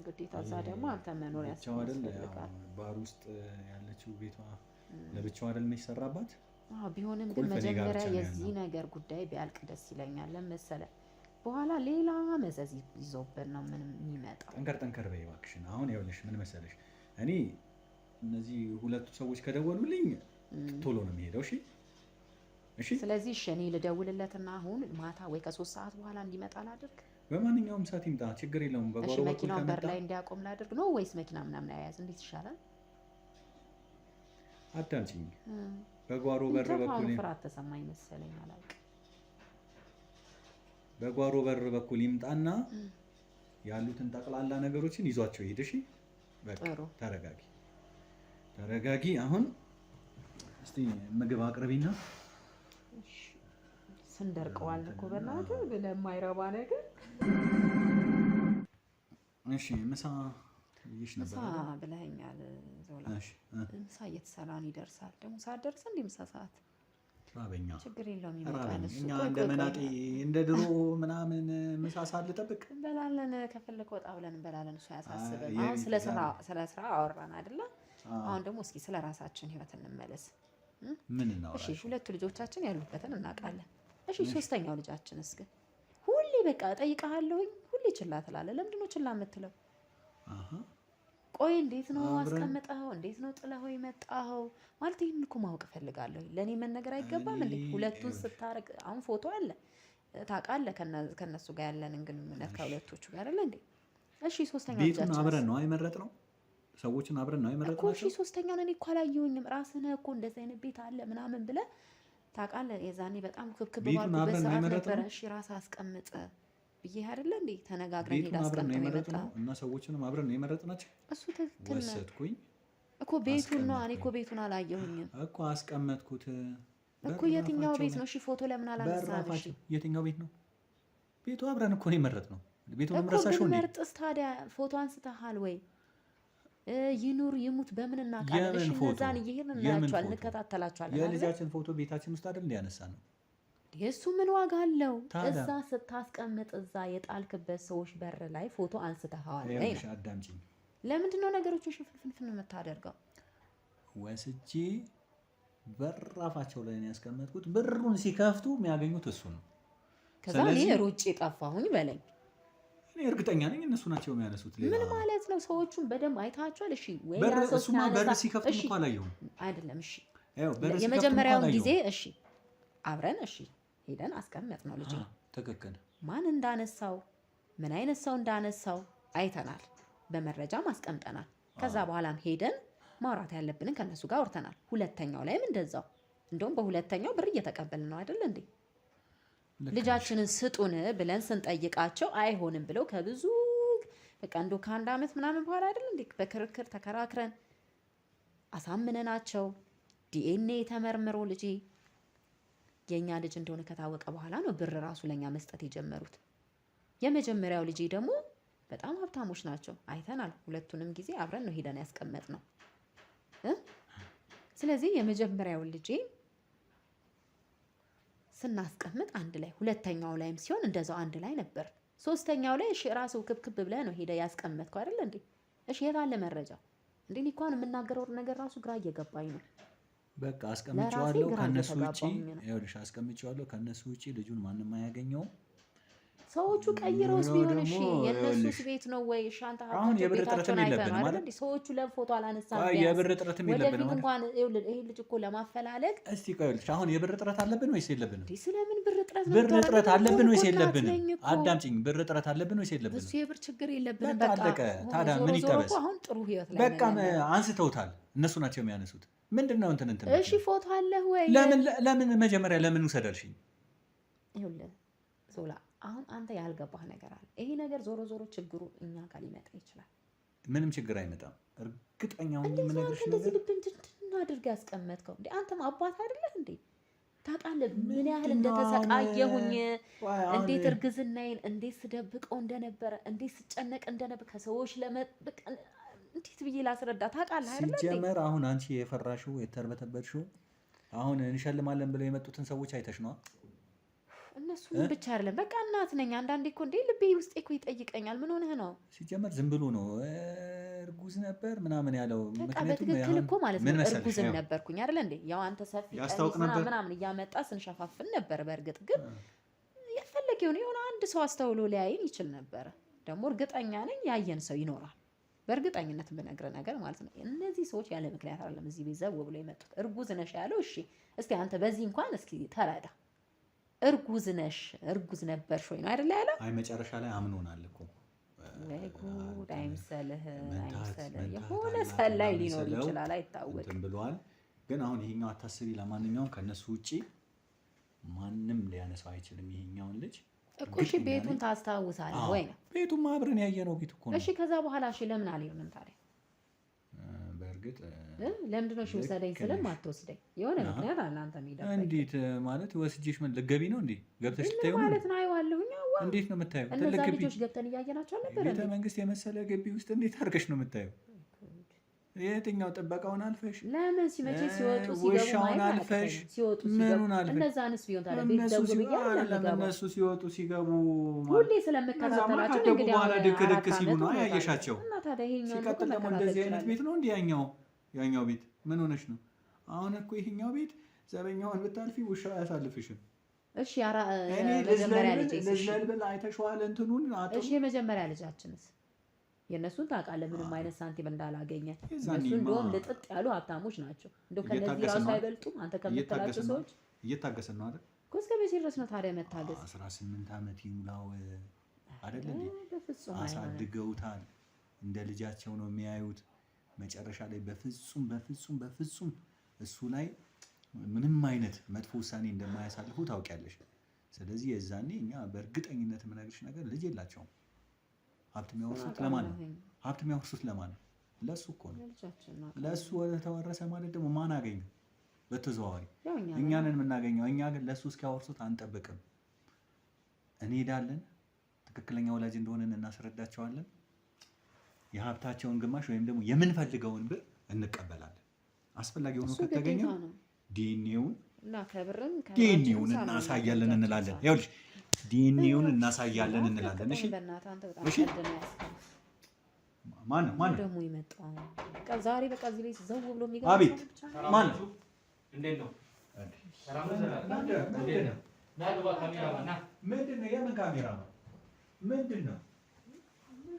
ግዴታ እዛ ደግሞ አንተ መኖር ያስፈልጋል። ባር ውስጥ ያለችው ቤቷ ለብቻው አይደል የሚሰራባት? ቢሆንም ግን መጀመሪያ የዚህ ነገር ጉዳይ ቢያልቅ ደስ ይለኛል። ለመሰለህ በኋላ ሌላ መዘዝ ይዞብን ነው ምን የሚመጣው። ጠንከር በይ እባክሽን። አሁን ይኸውልሽ ምን መሰለሽ፣ እኔ እነዚህ ሁለቱ ሰዎች ከደወሉልኝ ቶሎ ነው የሚሄደው። እሺ ስለዚህ እኔ ልደውልለትና አሁን ማታ ወይ ከ3 ሰዓት በኋላ እንዲመጣ ላድርግ? በማንኛውም ሰዓት ይምጣ፣ ችግር የለውም። በጓሮ በኩል መኪናው በር ላይ እንዲያቆም ላድርግ ነው ወይስ መኪና ምናምን አያያዝ? እንዴት ይሻላል? አዳምጪኝ። በጓሮ በር በኩል ፍርሃት ተሰማኝ መሰለኝ፣ አላውቅም። በጓሮ በር በኩል ይምጣና ያሉትን ጠቅላላ ነገሮችን ይዟቸው ይሄድ። እሺ በቃ ተረጋጊ። አሁን እስቲ ምግብ አቅርቢና ስንደርቀዋል እኮ በእናትህ ለማይረባ ነገር። እሺ ምሳ ይሽ ነበር ብለኸኛል ዞላ። ምሳ እየተሰራን ይደርሳል ደግሞ ሳትደርስ እንደ ምሳ ሰዓት ራበኛ። ችግር የለውም ይመጣል እሱ። እኛ እንደ መናጤ እንደ ድሮ ምናምን ምሳ ሰዓት ልጠብቅ? እንበላለን፣ ከፈለክ ወጣ ብለን እንበላለን። እሱ አያሳስብም። አሁን ስለ ስራ አወራን አይደለ? አሁን ደግሞ እስኪ ስለ ራሳችን ህይወት እንመለስ። ምን እናወራሽ? እሺ ሁለቱ ልጆቻችን ያሉበትን እናውቃለን። እሺ ሶስተኛው ልጃችንስ ግን ሁሌ በቃ እጠይቅሃለሁኝ ሁሌ ችላ ትላለህ። ለምንድን ነው ችላ የምትለው? ቆይ እንዴት ነው አስቀምጠኸው? እንዴት ነው ጥለኸው የመጣኸው? ማለት ይሄን እኮ ማወቅ እፈልጋለሁ። ለእኔ መነገር አይገባም እንዴ? ሁለቱን ስታረግ አሁን ፎቶ አለ ታውቃለህ፣ ከነሱ ጋር ያለንን ግንኙነት ከሁለቶቹ ጋር አይደለ እንዴ? እሺ ሶስተኛው ልጃችን ቤቱን አብረን ነው አይመረጥነው? ሰዎችን አብረን ነው አይመረጥናቸው እኮ። እሺ ሶስተኛውን እኔ እኮ አላየሁኝም። ራስህ ነህ እኮ እንደዚህ አይነት ቤት አለ ምናምን ብለህ ታውቃለህ። የዛኔ በጣም ክብክብ ባልኩበት ሰዓት ነበረ። እሺ ራስህ አስቀምጥ ብዬ አይደለ እንዴ? ተነጋግረን ሄዳ አስቀምጥ ነው የመጣው እና ሰዎችንም አብረን ነው የመረጥናቸው። እሱ ትክክል ነው ወሰድኩኝ እኮ ቤቱን ነው። እኔ እኮ ቤቱን አላየሁኝም እኮ አስቀመጥኩት እኮ። የትኛው ቤት ነው? እሺ ፎቶ ለምን አላነሳም? እሺ የትኛው ቤት ነው? ቤቱ አብረን እኮ ነው የመረጥነው። ቤቱን መረሳሽው እንዴ? መርጥስ ታዲያ ፎቶ አንስተሃል ወይ? ይኑር ይሙት በምን እናውቃለን? እሺ እነዛን እየሄድን እናያቸዋለን፣ እንከታተላቸዋለን። የልጃችን ፎቶ ቤታችን ውስጥ አይደል ያነሳ ነው። የሱ ምን ዋጋ አለው? እዛ ስታስቀምጥ እዛ የጣልክበት ሰዎች በር ላይ ፎቶ አንስተኸዋል። አዳምጪኝ። ለምንድን ነው ነገሮችን ሽፍንፍን የምታደርገው? ወስጄ በራፋቸው ላይ ነው ያስቀመጥኩት። ብሩን ሲከፍቱ የሚያገኙት እሱ ነው። ከዛ እኔ ሩጬ ጠፋሁኝ በለኝ። እኔ እርግጠኛ ነኝ እነሱ ናቸው የሚያነሱት። ምን ማለት ነው? ሰዎቹን በደንብ አይታችኋል? እሺ ወይ እሱማ በር ሲከፍቱ እንኳን አላየሁም። አይደለም እሺ፣ የመጀመሪያውን ጊዜ እሺ አብረን እሺ ሄደን አስቀመጥ ነው ልጅ። ትክክል። ማን እንዳነሳው ምን አይነት ሰው እንዳነሳው አይተናል፣ በመረጃም አስቀምጠናል። ከዛ በኋላም ሄደን ማውራት ያለብንን ከነሱ ጋር አውርተናል። ሁለተኛው ላይም እንደዛው። እንደውም በሁለተኛው ብር እየተቀበልን ነው አይደል እንዴ? ልጃችንን ስጡን ብለን ስንጠይቃቸው አይሆንም ብለው ከብዙ በቃ እንደው ከአንድ ዓመት ምናምን በኋላ አይደል እንዴ በክርክር ተከራክረን አሳምነናቸው ዲኤንኤ ተመርምሮ ልጄ የኛ ልጅ እንደሆነ ከታወቀ በኋላ ነው ብር ራሱ ለኛ መስጠት የጀመሩት። የመጀመሪያው ልጄ ደግሞ በጣም ሀብታሞች ናቸው፣ አይተናል። ሁለቱንም ጊዜ አብረን ነው ሄደን ያስቀመጥ ነው። ስለዚህ የመጀመሪያው ልጄ ስናስቀምጥ አንድ ላይ፣ ሁለተኛው ላይም ሲሆን እንደዛው አንድ ላይ ነበር። ሶስተኛው ላይ እሺ ራሱ ክብክብ ብለህ ነው ሄደ ያስቀመጥከው አይደል እንዴ? እሺ የት አለ መረጃው እንዴ? እኔ እንኳን የምናገረው ነገር ራሱ ግራ እየገባኝ ነው። በቃ አስቀምጬዋለሁ ከነሱ ውጪ፣ ይኸውልሽ አስቀምጬዋለሁ ከነሱ ውጪ ልጁን ማንም አያገኘውም። ሰዎቹ ቀይረውስ ቢሆን እሺ የነሱስ ቤት ነው ወይ? ሻንታ አሁን የብር ጥረትም የለብንም ማለት ሰዎቹ ለፎቶ አላነሳም። የብር ጥረትም የለብንም ወደፊት እንኳን ይሄ ልጅ እኮ ለማፈላለግ እስቲ ቆይልሽ፣ አሁን የብር ጥረት አለብን ወይስ የለብንም? ስለምን ብር ጥረት ነው? ብር ጥረት አለብን ወይስ የለብንም? አዳምጪኝ፣ ብር ጥረት አለብን ወይስ የለብንም? እሱ የብር ችግር የለብንም። በቃ አለቀ። ታዲያ ምን ይጠበስ? አሁን ጥሩ ህይወት ላይ በቃ አንስተውታል። እነሱ ናቸው የሚያነሱት። ምንድነው እንትን እሺ ፎቶ አለህ ወይ? ለምን መጀመሪያ ለምን ውሰዳልሽኝ? ይኸውልህ ዞላ አሁን አንተ ያልገባህ ነገር አለ። ይሄ ነገር ዞሮ ዞሮ ችግሩ እኛ ጋር ሊመጣ ይችላል። ምንም ችግር አይመጣም። እርግጠኛው የምነግርሽ ነገር እንደዚህ ልብ እንድናደርግ ያስቀመጥከው እንዴ? አንተም አባት አይደለህ እንዴ? ታውቃለህ ምን ያህል እንደተሰቃየሁኝ፣ እንዴት እርግዝናዬን እንዴት ስደብቀው እንደነበረ፣ እንዴት ስጨነቅ እንደነበር ከሰዎች ለመጥበቅ እንዴት ብዬ ላስረዳ ታውቃለህ አይደል? ሲጀመር አሁን አንቺ የፈራሽው የተርበተበትሽው አሁን እንሸልማለን ብለው የመጡትን ሰዎች አይተሽ ነው። እነሱ ብቻ አይደለም በቃ እናት ነኝ። አንዳንዴ እኮ እንዴ ልቤ ውስጤ እኮ ይጠይቀኛል። ምን ሆነህ ነው? ሲጀመር ዝም ብሎ ነው እርጉዝ ነበር ምናምን ያለው። በቃ በትክክል እኮ ማለት ነው እርጉዝም ነበርኩኝ አይደል እንዴ? ያው አንተ ሰፊ ቀሚስ ምናምን እያመጣ ስንሸፋፍን ነበር። በእርግጥ ግን የፈለገውን የሆነ አንድ ሰው አስተውሎ ሊያይን ይችል ነበር። ደግሞ እርግጠኛ ነኝ ያየን ሰው ይኖራል። በእርግጠኝነት ብነግርህ ነገር ማለት ነው እነዚህ ሰዎች ያለ ምክንያት አይደለም እዚህ ቤት ዘው ብሎ የመጡት። እርጉዝ ነሽ ያለው እሺ፣ እስቲ አንተ በዚህ እንኳን እስኪ ተረዳ። እርጉዝ ነሽ እርጉዝ ነበርሽ ወይ ነው አይደል ያለው? አይ መጨረሻ ላይ አምኖናል እኮ። ወይ ጉድ! አይምሰልህ አይምሰልህ። የሆነ ሰላይ ሊኖር ይችላል አይታወቅም ብለዋል። ግን አሁን ይሄኛው አታስቢ። ለማንኛውም ከነሱ ውጪ ማንም ሊያነሳው አይችልም ይሄኛውን ልጅ እኮ። እሺ ቤቱን ታስታውሳለህ ወይ ነው? ቤቱን አብረን ያየነው ቤት እኮ ነው። እሺ ከዛ በኋላ እሺ ለምን አልሄድንም ታዲያ? በእርግጥ ለምንድን ነው እሺ ውሰደኝ ስለም አትወስደኝ? የሆነ ምክንያት አለ አንተ የሚደረግ። እንዴት ማለት ወስጄሽ ምን ልትገቢ ነው እንዴ? ገብተሽ ልታዩ ነው ማለት ነው? አይዋለሁኝ። አዋ እንዴት ነው የምታየው? እነዛ ልጆች ገብተን እያየናቸው አልነበረ? ቤተ መንግስት የመሰለ ግቢ ውስጥ እንዴት አድርገሽ ነው የምታየው? የትኛው ጥበቃውን አልፈሽ ለምን ሲመጪ ሲወጡ ሲገቡ ማየት አልፈሽ ሲወጡ ሲገቡ እነዛንስ ቢሆን ታዲያ ቤት ዘው ብያለሁ። እነሱ ሲወጡ ሲገቡ ሁሌ ስለምከታተላቸው እንግዲህ በኋላ ድክ ድክ ሲሉ ነው ያየሻቸው። እና ታዲያ ይሄኛው ሲቀጥል ደግሞ እንደዚህ አይነት ቤት ነው እንዴ ያኛው ቤት? ምን ሆነሽ ነው? አሁን እኮ ይሄኛው ቤት ዘበኛውን ብታልፊ ውሻው አያሳልፍሽም። እሺ መጀመሪያ ልጅ ለዝለል አይተሽዋል እንትኑን አጥሩ። እሺ የመጀመሪያ ልጃችንስ የእነሱን ታውቃለህ ምንም አይነት ሳንቲም እንዳላገኘ። እነሱ እንደውም ልጥጥ ያሉ ሀብታሞች ናቸው። እንደው ከነዚህ ራሱ አይበልጡም። አንተ ከምትላቸው ሰዎች እየታገስን ነው አይደል? እኮ እስከ መቼ ድረስ ነው ታዲያ መታገስ? 18 ዓመት ይሙላው አይደል እንዴ? አሳድገውታል። እንደ ልጃቸው ነው የሚያዩት። መጨረሻ ላይ በፍጹም እሱ ላይ ምንም አይነት መጥፎ ውሳኔ እንደማያሳልፉ ታውቂያለሽ። ስለዚህ የዛኔ እኛ በእርግጠኝነት የምነግርሽ ነገር ልጅ የላቸውም። ሀብት የሚያወርሱት ለማን ነው? ሀብት የሚያወርሱት ለማን ነው? ለሱ እኮ ነው። ለሱ ተወረሰ ማለት ደግሞ ማን አገኘ? በተዘዋዋሪ እኛንን የምናገኘው። እኛ ግን ለሱ እስኪያወርሱት አንጠብቅም። እንሄዳለን። ትክክለኛ ወላጅ እንደሆነን እናስረዳቸዋለን። የሀብታቸውን ግማሽ ወይም ደግሞ የምንፈልገውን ብር እንቀበላለን። አስፈላጊ ሆኖ ከተገኘ ዲኤንኤውን እናሳያለን እንላለን። ይኸውልሽ ዲኤንኤውን እናሳያለን እንላለን። እሺ ማን ደግሞ የመጣው በቃ ዛሬ በቃ እዚህ ላይ ዘው ብሎ የሚገባ አቤት ማን እንዴት ነው? ሰላም ነው። ምንድን ነው የምን ካሜራ ነው? ምንድን ነው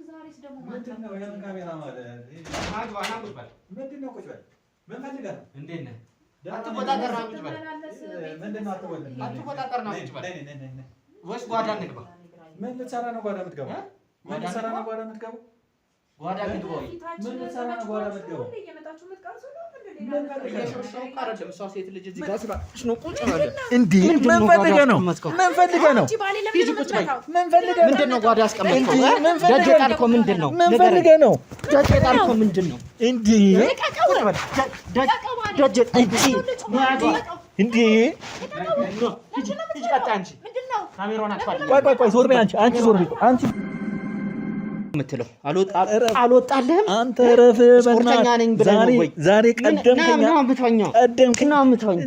ዛሬስ ደግሞ ምንድን ነው የምን ካሜራ ማለት? ምንድን ነው? ቁጭ በል። ምን ፈልገህ ነው? እንዴት ነህ? አትቆጣጠር ነው። ቁጭ በል። ምንድን ነው አትቆጣጠር ነው። ቁጭ በል ወይስ ጓዳ እንግባ? ምን ልትሰራ ነው ጓዳ የምትገባው? ምን ልትሰራ ነው ጓዳ የምትገባው? ጓዳ እንግባ ወይ? ምን ልትሰራ ነው ጓዳ የምትገባው? ምን ፈልገህ ነው? ምን ፈልገህ ነው? ምን ፈልገህ ምንድን ነው ጓዳ ያስቀመጥከው? ደጅ ጣልከው ምንድን ነው? ምን ፈልገህ ነው? ደጅ ጣልከው ምንድን ነው? እንዴ ደጅ ካሜራውን አጥፋልኝ። ቆይ ዞር በይ አንቺ ዞር በይ አንቺ የምትለው አልወጣልህም። አንተ ረፍ ስፖርተኛ ነኝ ብለህ ነው ወይ? ዛሬ ቀደምከኝ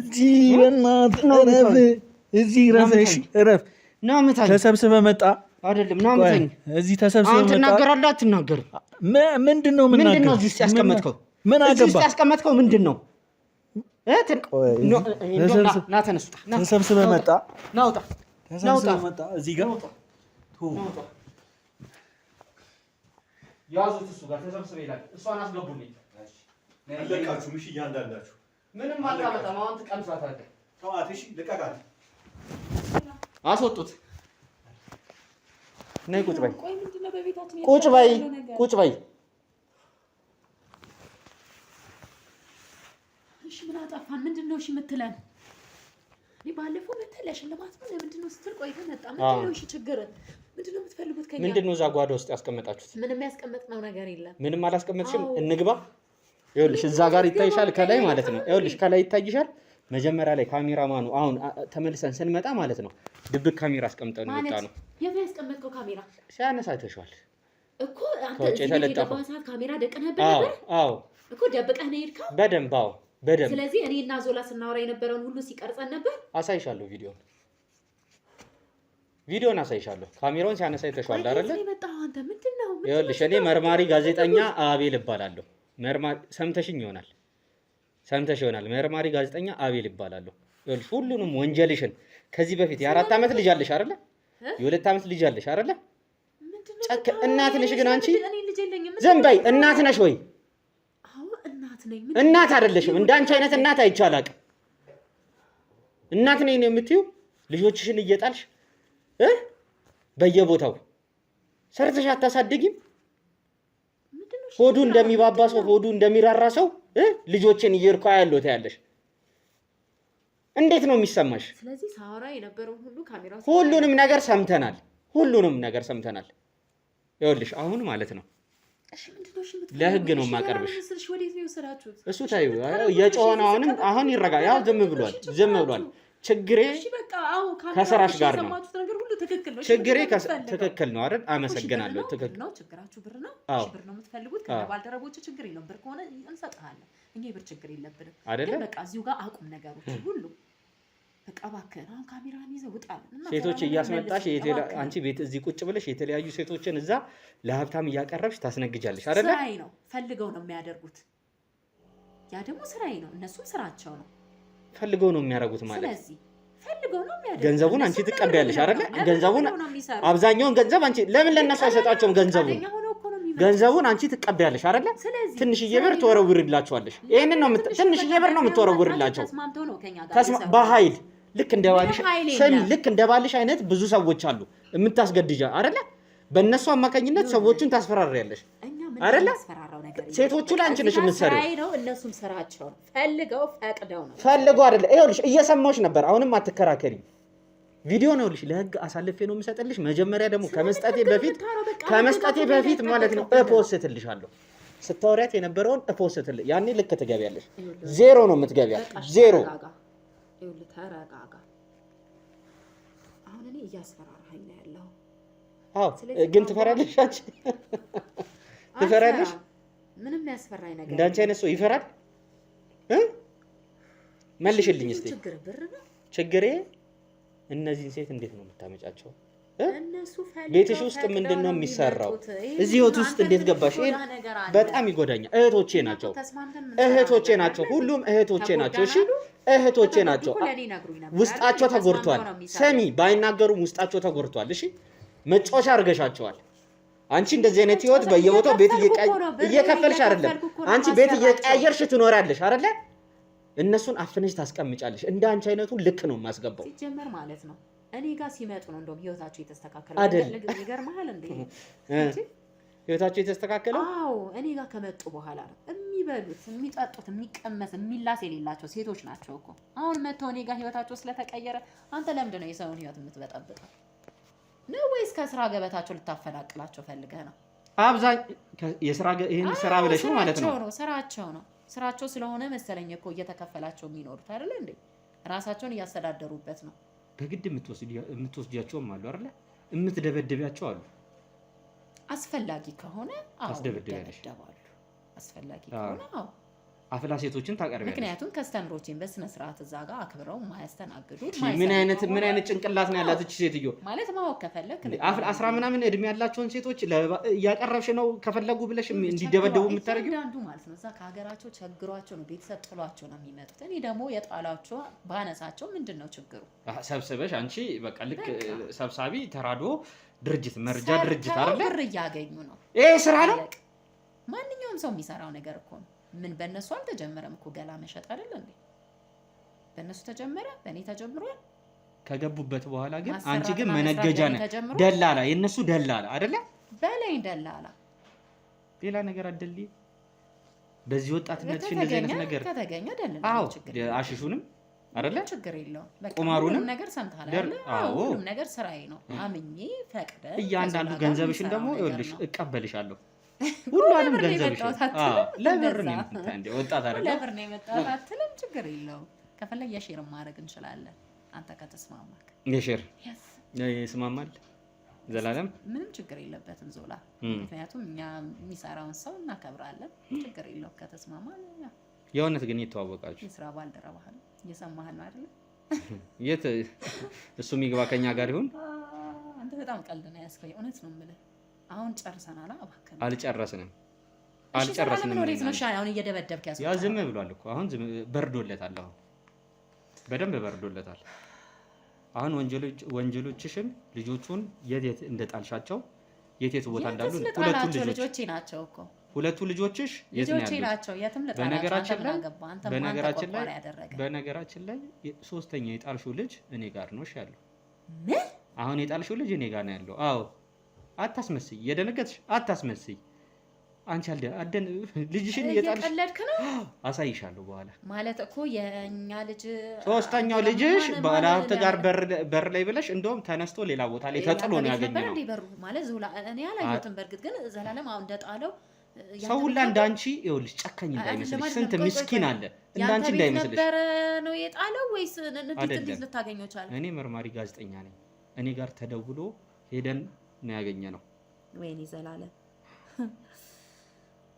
እዚህ በእናትህ እዚህ ረፍ ተሰብስበህ መጣ አይደለም ና ምተኝ። እዚህ ተሰብስበህ መጣ። ትናገራለህ አትናገርም? ምንድን ነው ምንድን ነው እዚህ ውስጥ ያስቀመጥከው? ምን አገባ? እዚህ ውስጥ ያስቀመጥከው ምንድን ነው? ና ተነስ፣ ተሰብስበህ መጣ። ናውጣ ተሰብስበህ መጣ። እዚህ ጋር ያዙት። እሱ ጋር ተሰብስበህ ይላል። እሷን አስገቡልኝ። አለቃችሁ ምሽ እያንዳንዳችሁ ምንም አታመጣም። አሁን ትቀምሳታለህ። ተዋት። እሺ ልቀቃት። አስወጡት። ነይ ቁጭ በይ። ቁጭ በይ። ቁጭ በይ። እሺ ምን አጠፋን? ምንድን ነው እሺ የምትለን? ባለፈው መተህ ለሽልማት ነው ለምንድን ነው ስትል ቆይተህ መጣ። ምንድን ነው እሺ ችግር? ምንድን ነው የምትፈልጉት ከኛ? ምንድን ነው እዛ ጓዳ ውስጥ ያስቀመጣችሁት? ምንም ያስቀመጥነው ነገር የለም። ምንም አላስቀመጥሽም። እንግባ። ይኸውልሽ እዛ ጋር ይታይሻል፣ ከላይ ማለት ነው። ይኸውልሽ ከላይ ይታይሻል። መጀመሪያ ላይ ካሜራማኑ አሁን ተመልሰን ስንመጣ ማለት ነው ድብቅ ካሜራ አስቀምጠን ወጣ ነው። የት ያስቀመጥከው ካሜራ? ሲያነሳ አይተሽዋል እኮ አንተ እዚህ የገባህ ሰዓት ካሜራ ደቅነህብን ነበር? አዎ እኮ ደብቀህ ነው የሄድከው? በደንብ አዎ በደንብ። ስለዚህ እኔ እና ዞላ ስናወራ የነበረውን ሁሉ ሲቀርጸን ነበር። አሳይሻለሁ፣ ቪዲዮን አሳይሻለሁ። ካሜራውን ሲያነሳ አይተሽዋል አይደል? አንተ ምንድነው? ይኸውልሽ እኔ መርማሪ ጋዜጠኛ አቤል እባላለሁ። ሰምተሽኝ ይሆናል፣ መርማሪ ጋዜጠኛ አቤል እባላለሁ። ይኸውልሽ ሁሉንም ወንጀልሽን ከዚህ በፊት የ4 ዓመት ልጅ አለሽ አይደለ? የ2 ዓመት ልጅ አለሽ አይደለ? እናት ነሽ ግን አንቺ ዝም በይ። እናት ነሽ ወይ? እናት አይደለሽም። እንዳንቺ አይነት እናት አይቻላቅ። እናት ነኝ ነው የምትይው? ልጆችሽን እየጣልሽ በየቦታው ሰርተሽ አታሳድጊም? ሆዱ እንደሚባባ ሰው፣ ሆዱ እንደሚራራ ሰው ልጆችን እየርኳ ያለው ታያለሽ። እንዴት ነው የሚሰማሽ? ስለዚህ ሳወራ የነበረው ሁሉ ካሜራ ሁሉንም ነገር ሰምተናል። ይኸውልሽ አሁን ማለት ነው ለህግ ነው የማቀርብሽ። እሱ ታዩ የጮኸን አሁን ይረጋ። ያው ዝም ብሏል። ችግሬ ከስራሽ ጋር ነው። ችግሬ ትክክል ነው አይደል? አመሰግናለሁ። ትክክል ነው። ችግራችሁ ብር ነው። ብር ነው የምትፈልጉት። ባልደረቦች ችግር የለውም። ብር ከሆነ እንሰጥሃለን። እኛ የብር ችግር የለብንም። ግን በቃ እዚሁ ጋር አቁም ነገሮች ሁሉ። በቃ እባክህን አሁን ካሜራን ይዘህ ውጣልን። ሴቶች እያስመጣሽ አንቺ ቤት እዚህ ቁጭ ብለሽ የተለያዩ ሴቶችን እዛ ለሀብታም እያቀረብሽ ታስነግጃለሽ አይደል? ስራዬ ነው። ፈልገው ነው የሚያደርጉት። ያ ደግሞ ስራዬ ነው። እነሱም ስራቸው ነው። ፈልገው ነው የሚያደርጉት ማለት። ስለዚህ ፈልገው ነው የሚያደርጉት። ገንዘቡን አንቺ ትቀበያለሽ አይደል? ገንዘቡን አብዛኛውን ገንዘብ አንቺ ለምን ለነሱ አይሰጣቸውም? ገንዘቡን አንቺ ትቀበያለሽ አይደል? ትንሽዬ ብር ትወረውርላቸዋለሽ። ይሄንን ነው ትንሽዬ ብር ነው የምትወረውርላቸው በኃይል። ልክ እንደባልሽ አይነት ብዙ ሰዎች አሉ የምታስገድጃ አይደል? በእነሱ አማካኝነት ሰዎችን ታስፈራሪያለሽ አይደል? ሴቶቹ ላይ አንቺ ነሽ የምትሰሪው። እነሱም ስራቸው ፈልገው ፈቅደው ነው። ፈልገው አይደለ? ይኸውልሽ እየሰማሁሽ ነበር። አሁንም አትከራከሪ። ቪዲዮ ነው ልሽ ለህግ አሳልፌ ነው የምሰጥልሽ። መጀመሪያ ደግሞ ከመስጠቴ በፊት ማለት ነው እፖስትልሻለሁ። ስታወሪያት የነበረውን እፖስትልሽ። ያኔ ልክ ትገቢያለሽ። ዜሮ ነው የምትገቢያት። ዜሮ። ይኸውልህ ተረጋጋ። አሁን እኔ እያስፈራራኸኝ ነው ያለው። አዎ ግን ትፈራለሽ አንቺ? ትፈራለሽ? ምንም ያስፈራኝ ነገር እንዳንቺ አይነት ሰው ይፈራል? መልሽልኝ እስቲ። ችግሬ እነዚህን ሴት እንዴት ነው የምታመጫቸው? ቤትሽ ውስጥ ምንድነው የሚሰራው? እዚህ ህይወት ውስጥ እንዴት ገባሽ? በጣም ይጎዳኛል። እህቶቼ ናቸው፣ ሁሉም እህቶቼ ናቸው። እሺ እህቶቼ ናቸው። ውስጣቸው ተጎድቷል። ሰሚ ባይናገሩም ውስጣቸው ተጎድቷል። እሺ መጫወቻ አድርገሻቸዋል። አንቺ እንደዚህ አይነት ህይወት በየቦታው ቤት እየከፈልሽ አይደለም፣ አንቺ ቤት እየቀያየርሽ ትኖራለሽ አይደለ? እነሱን አፍነሽ ታስቀምጫለሽ። እንደ አንቺ አይነቱ ልክ ነው የማስገባው ሲጀመር ማለት ነው። እኔ ጋር ሲመጡ ነው እንደውም ህይወታቸው የተስተካከለው አይደል? ይገርምሃል እንዴ ህይወታቸው የተስተካከለው? አዎ እኔ ጋር ከመጡ በኋላ ነው። የሚበሉት፣ የሚጠጡት፣ የሚቀመስ፣ የሚላስ የሌላቸው ሴቶች ናቸው እኮ። አሁን መጥተው እኔ ጋር ህይወታቸው ስለተቀየረ አንተ ለምንድን ነው የሰውን ህይወት የምትበጠብጠው? ነው ወይስ ከስራ ገበታቸው ልታፈናቅላቸው ፈልገህ ነው? ይህን ስራ ብለሽ ማለት ነው? ስራቸው ነው። ስራቸው ስለሆነ መሰለኝ እኮ እየተከፈላቸው የሚኖሩት አይደለ እንዴ? ራሳቸውን እያስተዳደሩበት ነው። በግድ የምትወስጃቸውም አሉ አይደለ? የምትደበድቢያቸው አሉ። አስፈላጊ ከሆነ ይደበደባሉ። አስፈላጊ ከሆነ አፍላ ሴቶችን ታቀርቢያለሽ። ምክንያቱም ከስተምሮችን በስነ ስርዓት እዛ ጋር አክብረው ማያስተናግዱት ምን አይነት ጭንቅላት ነው ያላት እቺ ሴትዮ? ማለት ማወቅ ከፈለክ አስራ ምናምን እድሜ ያላቸውን ሴቶች እያቀረብሽ ነው ከፈለጉ ብለሽ እንዲደበደቡ የምታደርጊው አንዱ ማለት ነው። እዛ ከሀገራቸው ቸግሯቸው ነው ቤተሰብ ጥሏቸው ነው የሚመጡት። እኔ ደግሞ የጣላቸው ባነሳቸው ምንድነው ችግሩ? ሰብስበሽ አንቺ በቃ ልክ ሰብሳቢ ተራዶ ድርጅት መርጃ ድርጅት አይደለ? ብር እያገኙ ነው። ይሄ ስራ ነው። ማንኛውም ሰው የሚሰራው ነገር እኮ ነው። ምን በእነሱ አልተጀመረም እኮ ገላ መሸጥ አይደለ እንዴ? በእነሱ ተጀመረ፣ በእኔ ተጀምሯል። ከገቡበት በኋላ ግን አንቺ ግን መነገጃ ነህ፣ ደላላ፣ የእነሱ ደላላ አይደለ? በላይ ደላላ፣ ሌላ ነገር አይደል? በዚህ ወጣትነትሽ እንደዚህ አይነት ነገር ከተገኘ ደላላ ችግር አሽሹንም አይደለ? ችግር የለውም። በቃ ቁማሩንም ነገር ሰምተሃል አይደል? ሁሉም ነገር ስራዬ ነው። አምኜ ፈቅደ እያንዳንዱ ገንዘብሽን ደግሞ ይኸውልሽ እቀበልሻለሁ። ሁሉንም ገንዘብሽ ለብር ነው እንዴ? ወጣት አይደል? ለብር ነው የመጣሁት አትልም? ችግር የለውም። ከፈለግ የሼር ማድረግ እንችላለን። አንተ ከተስማማክ የሼር ይስማማል። ዘላለም ምንም ችግር የለበትም ዞላ። ምክንያቱም እኛ የሚሰራውን ሰው እናከብራለን። ችግር የለውም ከተስማማ። የእውነት ግን የተዋወቃችሁ የስራ ባልደረባህ ነው። እየሰማህ ነው አይደል? የት እሱ የሚገባ ከኛ ጋር ይሁን። አንተ በጣም ቀልድ ነው ያስከው። እውነት ነው የምልህ። አሁን ጨርሰናል። እባክህ አልጨረስንም። ምን ወዴት ነው? አሁን እየደበደብክ ያስከው። ያ ዝም ብሏል እኮ አሁን በርዶለታል። አሁን በደንብ በርዶለታል። አሁን ወንጀሎችሽም ልጆቹን የት እንደጣልሻቸው የት ቦታ እንዳሉ ሁለቱ ልጆቼ ናቸው እኮ ሁለቱ ልጆችሽ የት ነው ያሉት? ናቸው። የትም በነገራችን ላይ ሶስተኛ የጣልሽው ልጅ እኔ ጋር ነው ያለው። ምን? አሁን የጣልሽው ልጅ እኔ ጋር ነው ያለው። አዎ አታስመስይ፣ የደነገጥሽ አታስመስይ። አንቺ ልጅሽን እየቀለድክ ነው። አሳይሻለሁ በኋላ። ማለት እኮ የኛ ልጅ ሶስተኛው ልጅሽ ባለሀብት ጋር በር ላይ ብለሽ እንደውም ተነስቶ ሌላ ቦታ ላይ ተጥሎ ነው ያገኘነው። እንዴ በሩ ማለት ዙላ እኔ አላየሁትም። በርግጥ ግን ዘላለም አሁን እንደጣለው ሰው ሁላ እንዳንቺ ይኸውልሽ ጨካኝ እንዳይመስልሽ፣ ስንት ምስኪን አለ እንዳንቺ እንዳይመስልሽ። ነበር ነው የጣለው ወይስ እንዴት ልታገኘው ቻለ? እኔ መርማሪ ጋዜጠኛ ነኝ። እኔ ጋር ተደውሎ ሄደን ነው ያገኘነው። ወይኔ ዘላለም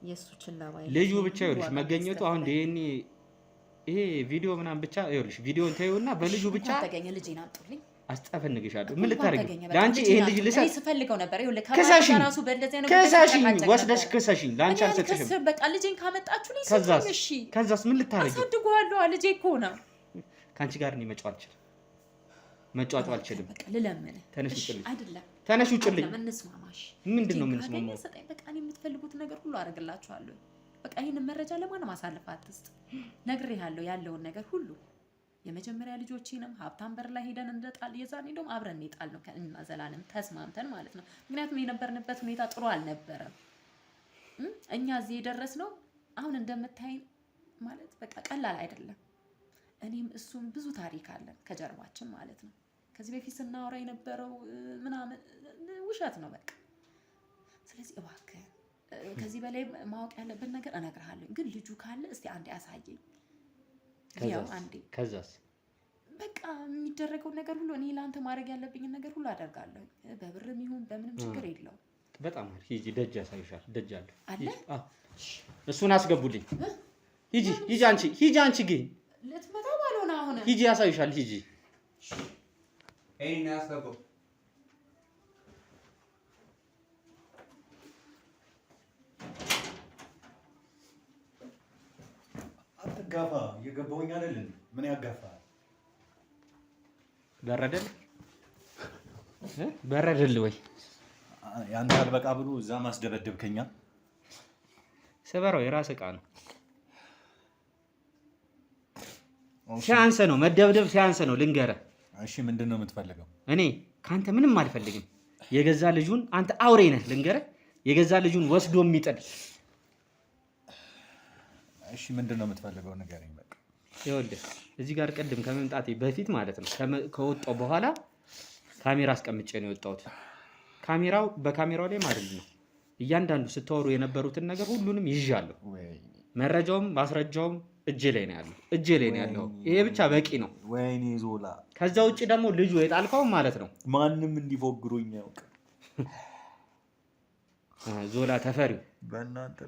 የሱ ችላባይ ልጁ ብቻ ይኸውልሽ መገኘቱ አሁን ይሄ ቪዲዮ ምናምን ብቻ ይኸውልሽ ቪዲዮን ታዩና በልጁ ብቻ ተገኘ። ልጄን አምጡልኝ አስጠፈንግሻለሁ። ምን ልታረጊ? ላንቺ ይሄን ልጅ ልሰጥ ስፈልገው ነበር። ይኸውልህ ከራሱ በእንደዚህ ነው ከሳሽኝ፣ ወስደሽ ከሳሽኝ። ላንቺ አልሰጥሽም። በቃ ልጄን ካመጣችሁልኝ ከዛስ ምን ልታረጊ? አሳድገዋለሁ። ልጄ እኮ ነው። ካንቺ ጋር እኔ መጫወት አልችልም። በቃ ልለምንህ። ተነሽ ውጭልኝ። አይደለም ተነሽ ውጭልኝ። እንስማማሽ። ምንድነው የምንስማማው? በቃ እኔ የምትፈልጉት ነገር ሁሉ አደርግላችኋለሁ። በቃ ይሄንን መረጃ ለማንም አሳልፈህ አትስጥ። ነግሬሃለሁ ያለውን ነገር ሁሉ። የመጀመሪያ ልጆቼንም ሀብታም በር ላይ ሄደን እንደጣል የዛኔ እንደውም አብረን የጣል ነው ከእኛ ዘላለም ተስማምተን ማለት ነው። ምክንያቱም የነበርንበት ሁኔታ ጥሩ አልነበረም። እኛ እዚህ የደረስነው አሁን እንደምታይ ማለት በቃ ቀላል አይደለም። እኔም እሱም ብዙ ታሪክ አለን ከጀርባችን ማለት ነው። ከዚህ በፊት ስናወራ የነበረው ምናምን ውሸት ነው በቃ። ስለዚህ እባክህ ከዚህ በላይ ማወቅ ያለብን ነገር እነግርሃለሁ። ግን ልጁ ካለ እስቲ አንዴ አሳየኝ። ያው አንዴ ከዛስ በቃ የሚደረገው ነገር ሁሉ እኔ ለአንተ ማድረግ ያለብኝን ነገር ሁሉ አደርጋለሁ። በብርም ይሁን በምንም ችግር የለውም። በጣም አሪፍ። ሂጂ፣ ደጅ ያሳይሻል። ደጅ አለ አለ። እሱን አስገቡልኝ። ሂጂ አንቺ ግን ልትመታው ባልሆነ አሁን ሂጂ፣ ያሳይሻል። ሂጂ ይሄን ያስገቡ አትጋፋ። እየገባሁኝ አይደል? ምን ያጋፋል? በረደል ወይ ያንተ አልበቃ ብሎ እዛ ማስደበደብከኛ። ስበረው፣ የራስ ዕቃ ነው። ሲያንስ ነው መደብደብ፣ ሲያንስ ነው ልንገርህ። እሺ ምንድን ነው የምትፈልገው? እኔ ከአንተ ምንም አልፈልግም። የገዛ ልጁን አንተ አውሬ ነህ ልንገርህ፣ የገዛ ልጁን ወስዶ የሚጥል። እሺ ምንድን ነው የምትፈልገው? ንገረኝ በቃ። ይኸውልህ እዚህ ጋር ቅድም ከመምጣቴ በፊት ማለት ነው ከወጣሁ በኋላ ካሜራ አስቀምጬ ነው የወጣሁት። በካሜራው ላይ ማለት ነው እያንዳንዱ ስታወሩ የነበሩትን ነገር ሁሉንም ይዣለሁ። መረጃውም ማስረጃውም እጄ ላይ ነው ያለው። ይሄ ብቻ በቂ ነው። ወይኔ ዞላ። ከዛ ውጭ ደግሞ ልጁ የጣልከው ማለት ነው ማንም እንዲፎግሩኝ ያውቅ። ዞላ ተፈሪው በእናንተ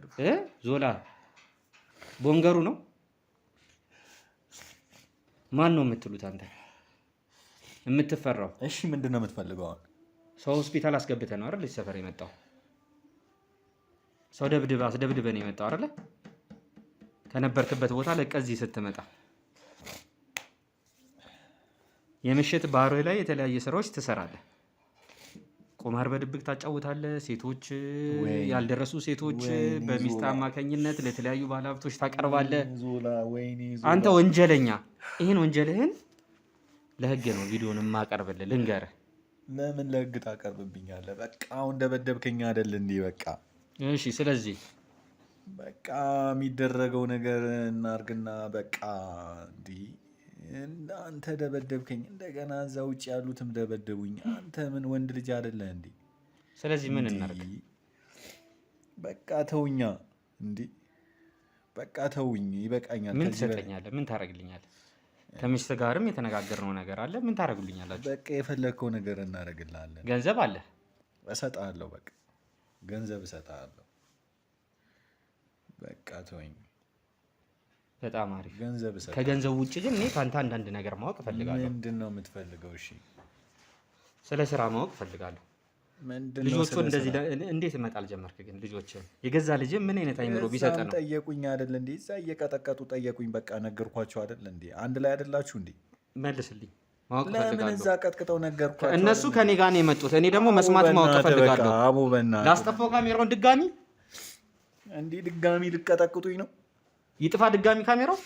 ዞላ ቦንገሩ ነው። ማን ነው የምትሉት አንተ የምትፈራው? እሺ ምንድን ነው የምትፈልገው? ሰው ሆስፒታል አስገብተህ ነው አይደል? ሰፈር የመጣው ሰው አስደብድበህ ነው የመጣው አይደል? ከነበርክበት ቦታ ለቀህ እዚህ ስትመጣ የምሽት ባሮች ላይ የተለያየ ስራዎች ትሰራለህ። ቁማር በድብቅ ታጫውታለህ። ሴቶች ያልደረሱ ሴቶች በሚስት አማካኝነት ለተለያዩ ባለሀብቶች ታቀርባለህ። አንተ ወንጀለኛ። ይህን ወንጀልህን ለህግ ነው ቪዲዮን የማቀርብልህ። ልንገርህ። ለምን ለህግ ታቀርብብኛለህ? በቃ አሁን እንደበደብከኝ አይደል እንዴ? በቃ እሺ። ስለዚህ በቃ የሚደረገው ነገር እናርግና በቃ እንዲህ አንተ ደበደብከኝ፣ እንደገና እዛ ውጭ ያሉትም ደበደቡኝ። አንተ ምን ወንድ ልጅ አይደለህ እንዴ? ስለዚህ ምን እናርግ? በቃ ተውኛ እንዴ! በቃ ተውኝ፣ ይበቃኛል። ምን ትሰጠኛለህ? ምን ታደርግልኛለህ? ከሚስት ጋርም የተነጋገርነው ነገር አለ። ምን ታደርጉልኛላችሁ? በቃ የፈለግከው ነገር እናደርግልሃለን። ገንዘብ አለ፣ እሰጥሃለሁ። በቃ ገንዘብ እሰጥሃለሁ። በቃ ተወኝ። በጣም አሪፍ። ገንዘብ እሰጥሃለሁ። ከገንዘብ ውጭ ግን እኔ ከአንተ አንዳንድ ነገር ማወቅ እፈልጋለሁ። ምንድን ነው የምትፈልገው? እሺ ስለ ስራ ማወቅ እፈልጋለሁ። ልጆቹ እንደዚህ እንዴት መጣል ጀመርክ? ግን ልጆችን የገዛ ልጅ ምን አይነት አይምሮ ቢሰጥ ነው? ጠየቁኝ አይደል እንዴ? እዛ እየቀጠቀጡ ጠየቁኝ። በቃ ነገርኳቸው አይደል እንዴ? አንድ ላይ አይደላችሁ እንዴ? መልስልኝ። ማወቅ ለምን እፈልጋለሁ። እዛ ቀጥቅጠው ነገርኳቸው? እነሱ ከኔ ጋር ነው የመጡት። እኔ ደግሞ መስማት ማወቅ እፈልጋለሁ። አቡ በእናትህ ላስጠፋው ካሜራውን ድጋሚ እንዲህ ድጋሚ ልቀጠቅጡኝ ነው? ይጥፋ ድጋሚ ካሜራው።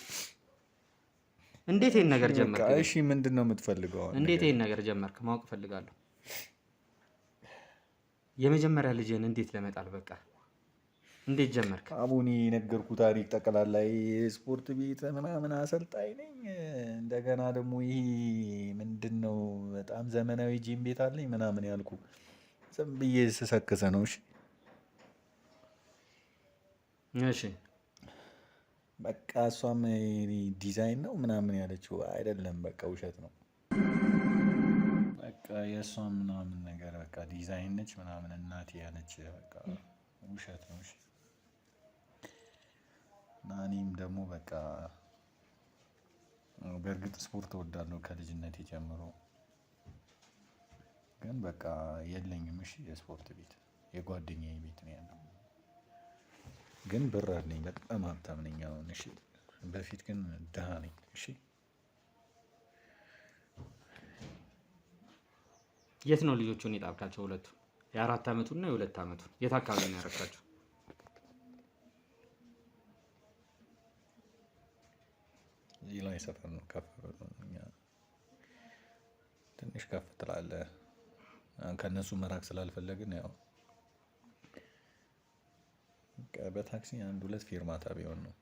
እንዴት ይሄን ነገር ጀመርክ? እሺ ምንድን ነው የምትፈልገው? እንዴት ይሄን ነገር ጀመርክ? ማወቅ እፈልጋለሁ። የመጀመሪያ ልጅን እንዴት ለመጣል በቃ እንዴት ጀመርክ? አቡኒ የነገርኩ ታሪክ ጠቅላላ የስፖርት ቤት ምናምን አሰልጣኝ ነኝ። እንደገና ደግሞ ይሄ ምንድን ነው በጣም ዘመናዊ ጂም ቤት አለኝ ምናምን ያልኩ ዝም ብዬ ስሰክሰ ነው። እሺ እሺ በቃ እሷም ዲዛይን ነው ምናምን ያለችው አይደለም፣ በቃ ውሸት ነው። በቃ የእሷም ምናምን ነገር በቃ ዲዛይን ነች ምናምን እናቴ ያለች በቃ ውሸት ነው። እሺ እና እኔም ደግሞ በቃ በእርግጥ ስፖርት እወዳለሁ ከልጅነቴ ጀምሮ፣ ግን በቃ የለኝም። እሺ የስፖርት ቤት የጓደኛዬ ቤት ነው ያለው፣ ግን ብር አለኝ፣ በጣም ሀብታም ነኝ አሁን። እሺ በፊት ግን ድሃ ነኝ። እሺ የት ነው ልጆቹን የጣብቃቸው? ሁለቱ የ4 ዓመቱን እና የ2 ዓመቱን የት አካባቢ ነው ያረካቸው? እዚህ ላይ ሰፈር ነው፣ ከፍ ብሎ እኛ ትንሽ ከፍ ትላለህ። ከእነሱ መራቅ ስላልፈለግን ያው በታክሲ 1-2 ፌርማታ ቢሆን ነው።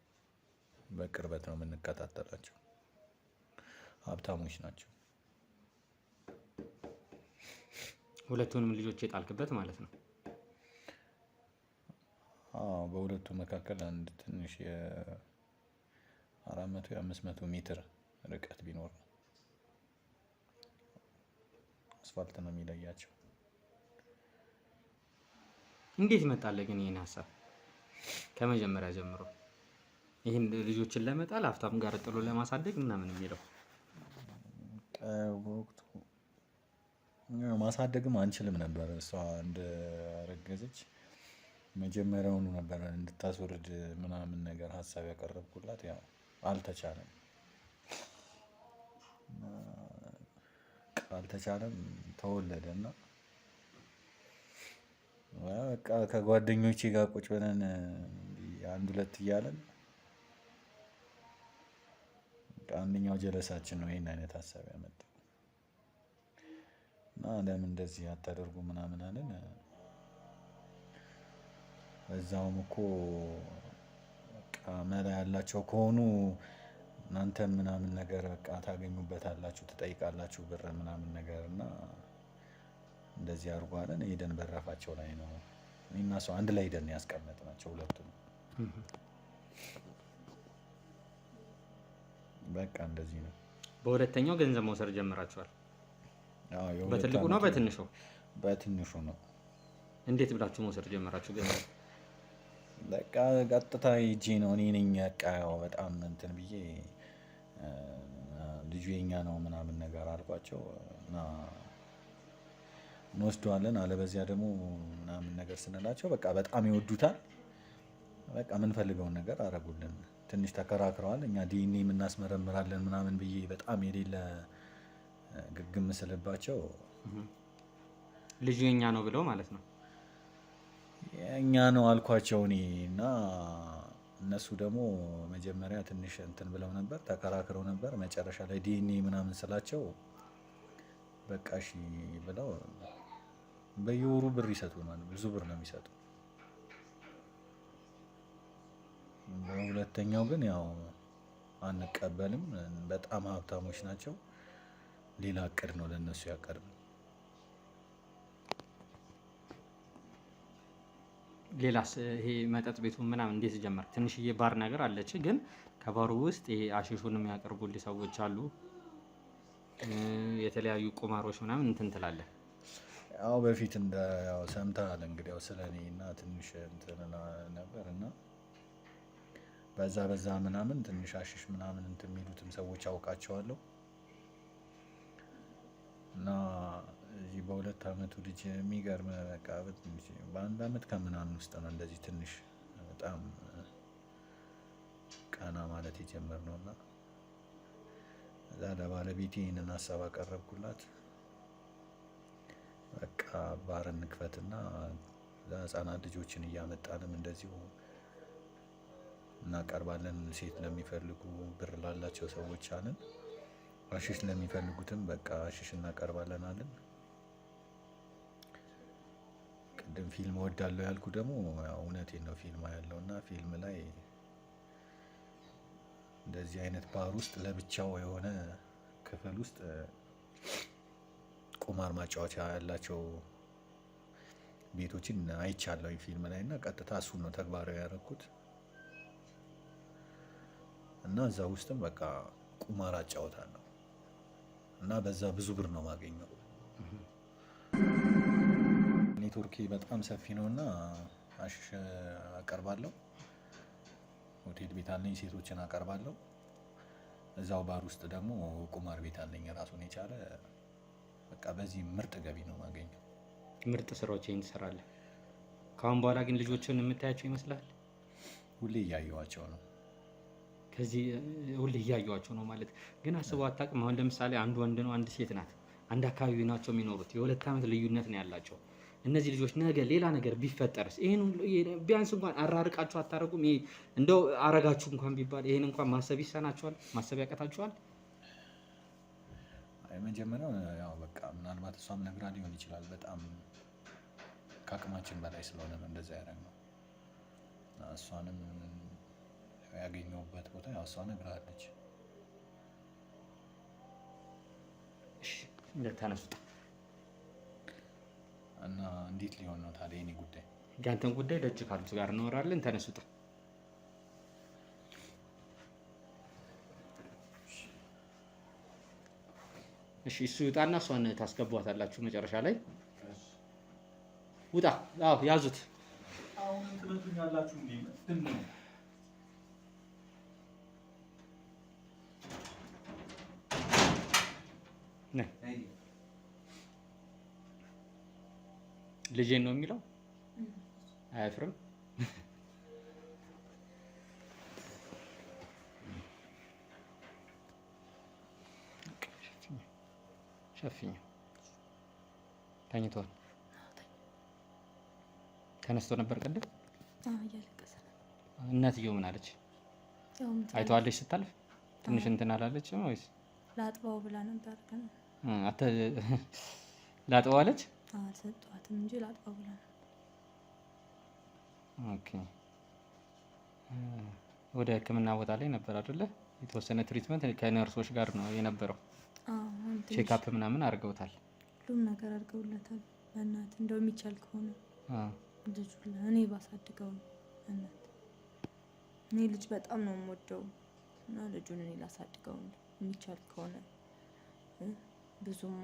በቅርበት ነው የምንከታተላቸው። ሀብታሞች ናቸው። ሁለቱንም ልጆች የጣልክበት ማለት ነው? አዎ በሁለቱ መካከል አንድ ትንሽ የ400 የ500 ሜትር ርቀት ቢኖር ነው። አስፋልት ነው የሚለያቸው። እንዴት መጣለህ ግን ይሄን ሀሳብ ከመጀመሪያ ጀምሮ? ይህን ልጆችን ለመጣል ሀብታም ጋር ጥሎ ለማሳደግ ምናምን የሚለው በወቅቱ ማሳደግም አንችልም ነበር። እሷ እንደረገዘች መጀመሪያውኑ ነበር እንድታስወርድ ምናምን ነገር ሀሳብ ያቀረብኩላት። ያው አልተቻለም ተወለደ እና በቃ ከጓደኞቼ ጋር ቁጭ ብለን አንድ ሁለት እያለን አንደኛው ጀለሳችን ነው ይሄን አይነት ሀሳብ ያመጣው እና ለምን እንደዚህ አታደርጉ ምናምን አለን። እዛውም እኮ በቃ መላ ያላቸው ከሆኑ እናንተም ምናምን ነገር በቃ ታገኙበታላችሁ፣ ትጠይቃላችሁ ብር ምናምን ነገር እና እንደዚህ አድርጎ አለን። ሄደን በራፋቸው ላይ ነው እኔና እሱ አንድ ላይ ሄደን ያስቀመጥናቸው ሁለቱም። በቃ እንደዚህ ነው። በሁለተኛው ገንዘብ መውሰድ ጀምራችኋል? በትልቁ ነው በትንሹ? በትንሹ ነው። እንዴት ብላችሁ መውሰድ ጀመራችሁ ገንዘብ? በቃ ቀጥታ ሂጄ ነው እኔ ነኝ በቃ ያው በጣም እንትን ብዬ ልጁ የኛ ነው ምናምን ነገር አልኳቸው እና እንወስደዋለን አለበዚያ ደግሞ ምናምን ነገር ስንላቸው በቃ በጣም ይወዱታል። በቃ የምንፈልገውን ነገር አረጉልን። ትንሽ ተከራክረዋል። እኛ ዲኤንኤ እናስመረምራለን ምናምን ብዬ በጣም የሌለ ግግም ስልባቸው ልጁ የኛ ነው ብለው ማለት ነው የኛ ነው አልኳቸው እኔ እና እነሱ ደግሞ መጀመሪያ ትንሽ እንትን ብለው ነበር፣ ተከራክረው ነበር። መጨረሻ ላይ ዲኤንኤ ምናምን ስላቸው በቃ እሺ ብለው በየወሩ ብር ይሰጡናል። ብዙ ብር ነው የሚሰጡ። በሁለተኛው ግን ያው አንቀበልም፣ በጣም ሀብታሞች ናቸው፣ ሌላ እቅድ ነው ለነሱ ያቀርብ። ሌላስ ይሄ መጠጥ ቤቱ ምናምን እንዴት ጀመር? ትንሽዬ ባር ነገር አለች፣ ግን ከባሩ ውስጥ ይሄ አሽሹን የሚያቀርቡልህ ሰዎች አሉ፣ የተለያዩ ቁማሮች ምናምን እንትን ትላለህ። ያው በፊት እንደ ያው ሰምተሃል እንግዲህ ያው ስለኔ እና ትንሽ እንትን ነበር እና በዛ ምናምን ትንሽ አሽሽ ምናምን እንትን የሚሉትም ሰዎች አውቃቸዋለሁ እና እዚህ በሁለት አመቱ ልጅ የሚገርም በቃ በአንድ አመት ከምናምን ውስጥ ነው እንደዚህ ትንሽ በጣም ቀና ማለት የጀመርነው እና እዛ ለባለቤቴ ይህንን ሀሳብ አቀረብኩላት። በቃ ባር እንክፈትና ህጻናት ልጆችን እያመጣንም እንደዚሁ እናቀርባለን። ሴት ለሚፈልጉ ብር ላላቸው ሰዎች አለን፣ አሽሽ ለሚፈልጉትም በቃ አሽሽ እናቀርባለን አለን። ቅድም ፊልም እወዳለሁ ያልኩ ደግሞ ያው እውነቴን ነው። ፊልም ያለው እና ፊልም ላይ እንደዚህ አይነት ባር ውስጥ ለብቻው የሆነ ክፍል ውስጥ ቁማር ማጫወቻ ያላቸው ቤቶችን አይቻለሁ ፊልም ላይ እና ቀጥታ እሱን ነው ተግባራዊ ያደረኩት እና እዛ ውስጥም በቃ ቁማር አጫወታለሁ እና በዛ ብዙ ብር ነው ማገኘው። ኔትወርኬ በጣም ሰፊ ነው እና አሽሽ አቀርባለሁ። ሆቴል ቤት አለኝ፣ ሴቶችን አቀርባለሁ። እዛው ባር ውስጥ ደግሞ ቁማር ቤት አለኝ ራሱን የቻለ። በቃ በዚህ ምርጥ ገቢ ነው ማገኘው። ምርጥ ስራዎችን ትሰራለህ። ከአሁን በኋላ ግን ልጆችን የምታያቸው ይመስላል? ሁሌ እያየኋቸው ነው። ከዚህ ሁሌ እያየኋቸው ነው ማለት ግን አስበው አታውቅም? አሁን ለምሳሌ አንድ ወንድ ነው፣ አንድ ሴት ናት፣ አንድ አካባቢ ናቸው የሚኖሩት። የ2 ዓመት ልዩነት ነው ያላቸው። እነዚህ ልጆች ነገ ሌላ ነገር ቢፈጠርስ? ይሄን ቢያንስ እንኳን አራርቃችሁ አታረጉም? ይሄ እንደው አረጋችሁ እንኳን ቢባል ይሄን እንኳን ማሰብ ይሰናችኋል? ማሰብ ያቀታችኋል? መጀመሪያው ያው በቃ ምናልባት እሷም ነግራ ሊሆን ይችላል። በጣም ከአቅማችን በላይ ስለሆነ ነው እንደዛ ያደረግነው። እሷንም ያገኘሁበት ቦታ ያው እሷ ነግራለች። እሺ ተነሱት እና እንዴት ሊሆን ነው ታዲያ የኔ ጉዳይ? ያንተን ጉዳይ ደጅ ካሉት ጋር እንወራለን። ተነሱት። እሺ እሱ ይውጣና እሷን ታስገቧታላችሁ መጨረሻ ላይ። ውጣ። አዎ ያዙት። አሁን ትመጡኛላችሁ እንዴ? ምንድን ነው? ልጄን ነው የሚለው። አያፍርም። ሸፍኝ። ተኝቷል። ተነስቶ ነበር ቅድም። እያለቀሰ ነው። እናትየው ምን አለች? አይተዋለች ስታልፍ ትንሽ እንትን አላለችም ወይስ? ላጥባው ብላ ነበር ግን ላጥባው አለች። አልሰጧትም እንጂ ላጥባው ብላ ነበር። ኦኬ። ወደ ሕክምና ቦታ ላይ ነበር አይደለ? የተወሰነ ትሪትመንት ከነርሶች ጋር ነው የነበረው። ቼክአፕ ምናምን አድርገውታል። ሁሉም ነገር አድርገውለታል። በእናት እንደው የሚቻል ከሆነ ልጁ እኔ ባሳድገው እናት እኔ ልጅ በጣም ነው የምወደው እና ልጁን እኔ ላሳድገው የሚቻል ከሆነ ብዙም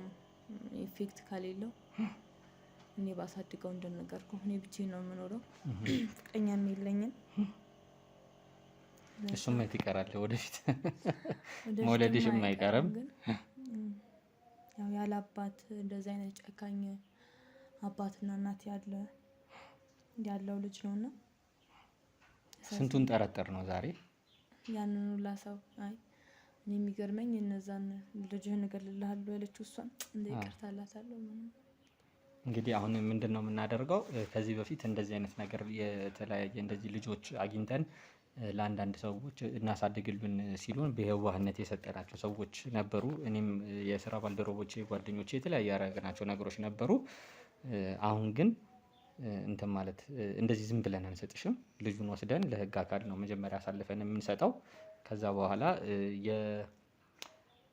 ኢፌክት ከሌለው እኔ ባሳድገው እንደነገርኩ እኔ ብቻዬን ነው የምኖረው። ፍቅረኛም የለኝም። እሱም የት ይቀራል ወደፊት መውለድሽም አይቀርም። ያው ያለ አባት እንደዚህ አይነት ጨካኝ አባትና እናት ያለው ልጅ ነውና ስንቱን ጠረጠር ነው ዛሬ ያንን ሁላ ሰው። አይ እኔ የሚገርመኝ እነዛን ልጅህን እገልልሃለሁ ያለችው እሷን እንደ ይቅርታ አላታለሁ። እንግዲህ አሁን ምንድን ነው የምናደርገው? ከዚህ በፊት እንደዚህ አይነት ነገር የተለያየ እንደዚህ ልጆች አግኝተን ለአንዳንድ ሰዎች እናሳድግልን ሲሉን በየዋህነት የሰጠናቸው ሰዎች ነበሩ። እኔም የስራ ባልደረቦቼ፣ ጓደኞቼ የተለያየ ያደረግናቸው ነገሮች ነበሩ። አሁን ግን እንትን ማለት እንደዚህ ዝም ብለን አንሰጥሽም። ልጁን ወስደን ለህግ አካል ነው መጀመሪያ አሳልፈን የምንሰጠው። ከዛ በኋላ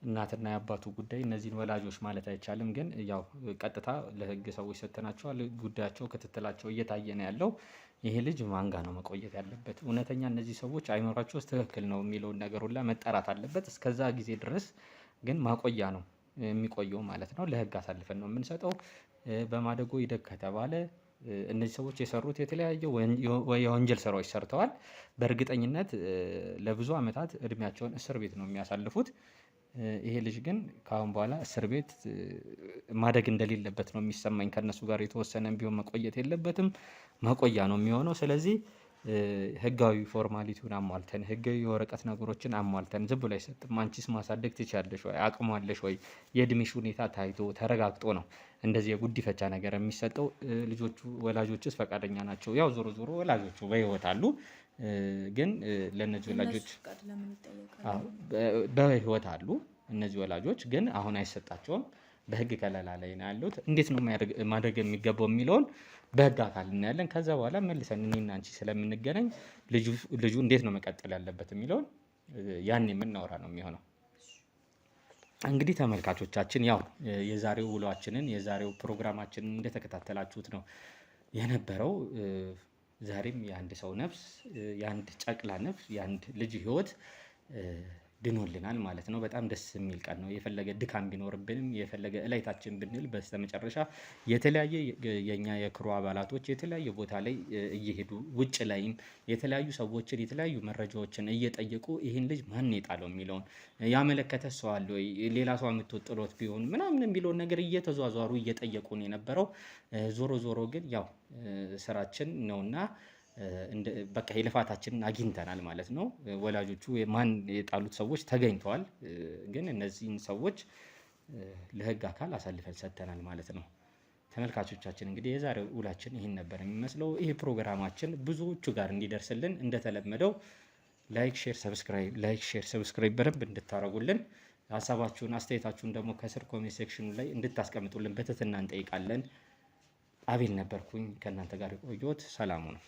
የእናትና የአባቱ ጉዳይ እነዚህን ወላጆች ማለት አይቻልም፣ ግን ያው ቀጥታ ለህግ ሰዎች ሰጥተናቸዋል። ጉዳያቸው ክትትላቸው እየታየ ነው ያለው። ይሄ ልጅ ማንጋ ነው መቆየት ያለበት? እውነተኛ እነዚህ ሰዎች አይምሯቸው ውስጥ ትክክል ነው የሚለውን ነገር ሁላ መጠራት አለበት። እስከዛ ጊዜ ድረስ ግን ማቆያ ነው የሚቆየው ማለት ነው። ለህግ አሳልፈን ነው የምንሰጠው። በማደጎ ይደግ ከተባለ እነዚህ ሰዎች የሰሩት የተለያየ የወንጀል ስራዎች ሰርተዋል። በእርግጠኝነት ለብዙ ዓመታት እድሜያቸውን እስር ቤት ነው የሚያሳልፉት። ይሄ ልጅ ግን ከአሁን በኋላ እስር ቤት ማደግ እንደሌለበት ነው የሚሰማኝ። ከእነሱ ጋር የተወሰነ ቢሆን መቆየት የለበትም፣ ማቆያ ነው የሚሆነው። ስለዚህ ህጋዊ ፎርማሊቲውን አሟልተን ህጋዊ የወረቀት ነገሮችን አሟልተን ዝም ብሎ አይሰጥም። አንቺስ ማሳደግ ትችያለሽ ወይ አቅሟለሽ ወይ የእድሜሽ ሁኔታ ታይቶ ተረጋግጦ ነው እንደዚህ የጉዲፈቻ ነገር የሚሰጠው። ልጆቹ ወላጆችስ ፈቃደኛ ናቸው? ያው ዞሮ ዞሮ ወላጆቹ በህይወት አሉ፣ ግን ለእነዚህ ወላጆች በህይወት አሉ እነዚህ ወላጆች ግን አሁን አይሰጣቸውም። በህግ ከለላ ላይ ነው ያሉት። እንዴት ነው ማድረግ የሚገባው የሚለውን በህግ አካል እናያለን። ከዛ በኋላ መልሰን እኔና አንቺ ስለምንገናኝ ልጁ እንዴት ነው መቀጠል ያለበት የሚለውን ያን የምናወራ ነው የሚሆነው። እንግዲህ ተመልካቾቻችን ያው የዛሬው ውሏችንን የዛሬው ፕሮግራማችንን እንደተከታተላችሁት ነው የነበረው። ዛሬም የአንድ ሰው ነፍስ፣ የአንድ ጨቅላ ነፍስ፣ የአንድ ልጅ ህይወት ድኖልናል ማለት ነው። በጣም ደስ የሚል ቀን ነው። የፈለገ ድካም ቢኖርብንም የፈለገ እላይታችን ብንል በስተመጨረሻ የተለያየ የኛ የክሩ አባላቶች የተለያየ ቦታ ላይ እየሄዱ ውጭ ላይም የተለያዩ ሰዎችን የተለያዩ መረጃዎችን እየጠየቁ ይህን ልጅ ማን የጣለው የሚለውን ያመለከተ ሰው አለ ወይ ሌላ ሰው የምትወጥሎት ቢሆን ምናምን የሚለውን ነገር እየተዟዟሩ እየጠየቁ ነው የነበረው። ዞሮ ዞሮ ግን ያው ስራችን ነውና በቃ የልፋታችንን አግኝተናል ማለት ነው። ወላጆቹ ማን የጣሉት ሰዎች ተገኝተዋል። ግን እነዚህን ሰዎች ለህግ አካል አሳልፈን ሰጥተናል ማለት ነው። ተመልካቾቻችን እንግዲህ የዛሬው ውላችን ይህን ነበር የሚመስለው። ይህ ፕሮግራማችን ብዙዎቹ ጋር እንዲደርስልን እንደተለመደው ላይክ ሼር ሰብስክራይብ በደንብ እንድታረጉልን፣ ሀሳባችሁን አስተያየታችሁን ደግሞ ከስር ኮሜንት ሴክሽኑ ላይ እንድታስቀምጡልን በትህትና እንጠይቃለን። አቤል ነበርኩኝ ከእናንተ ጋር የቆየሁት። ሰላሙ ነው።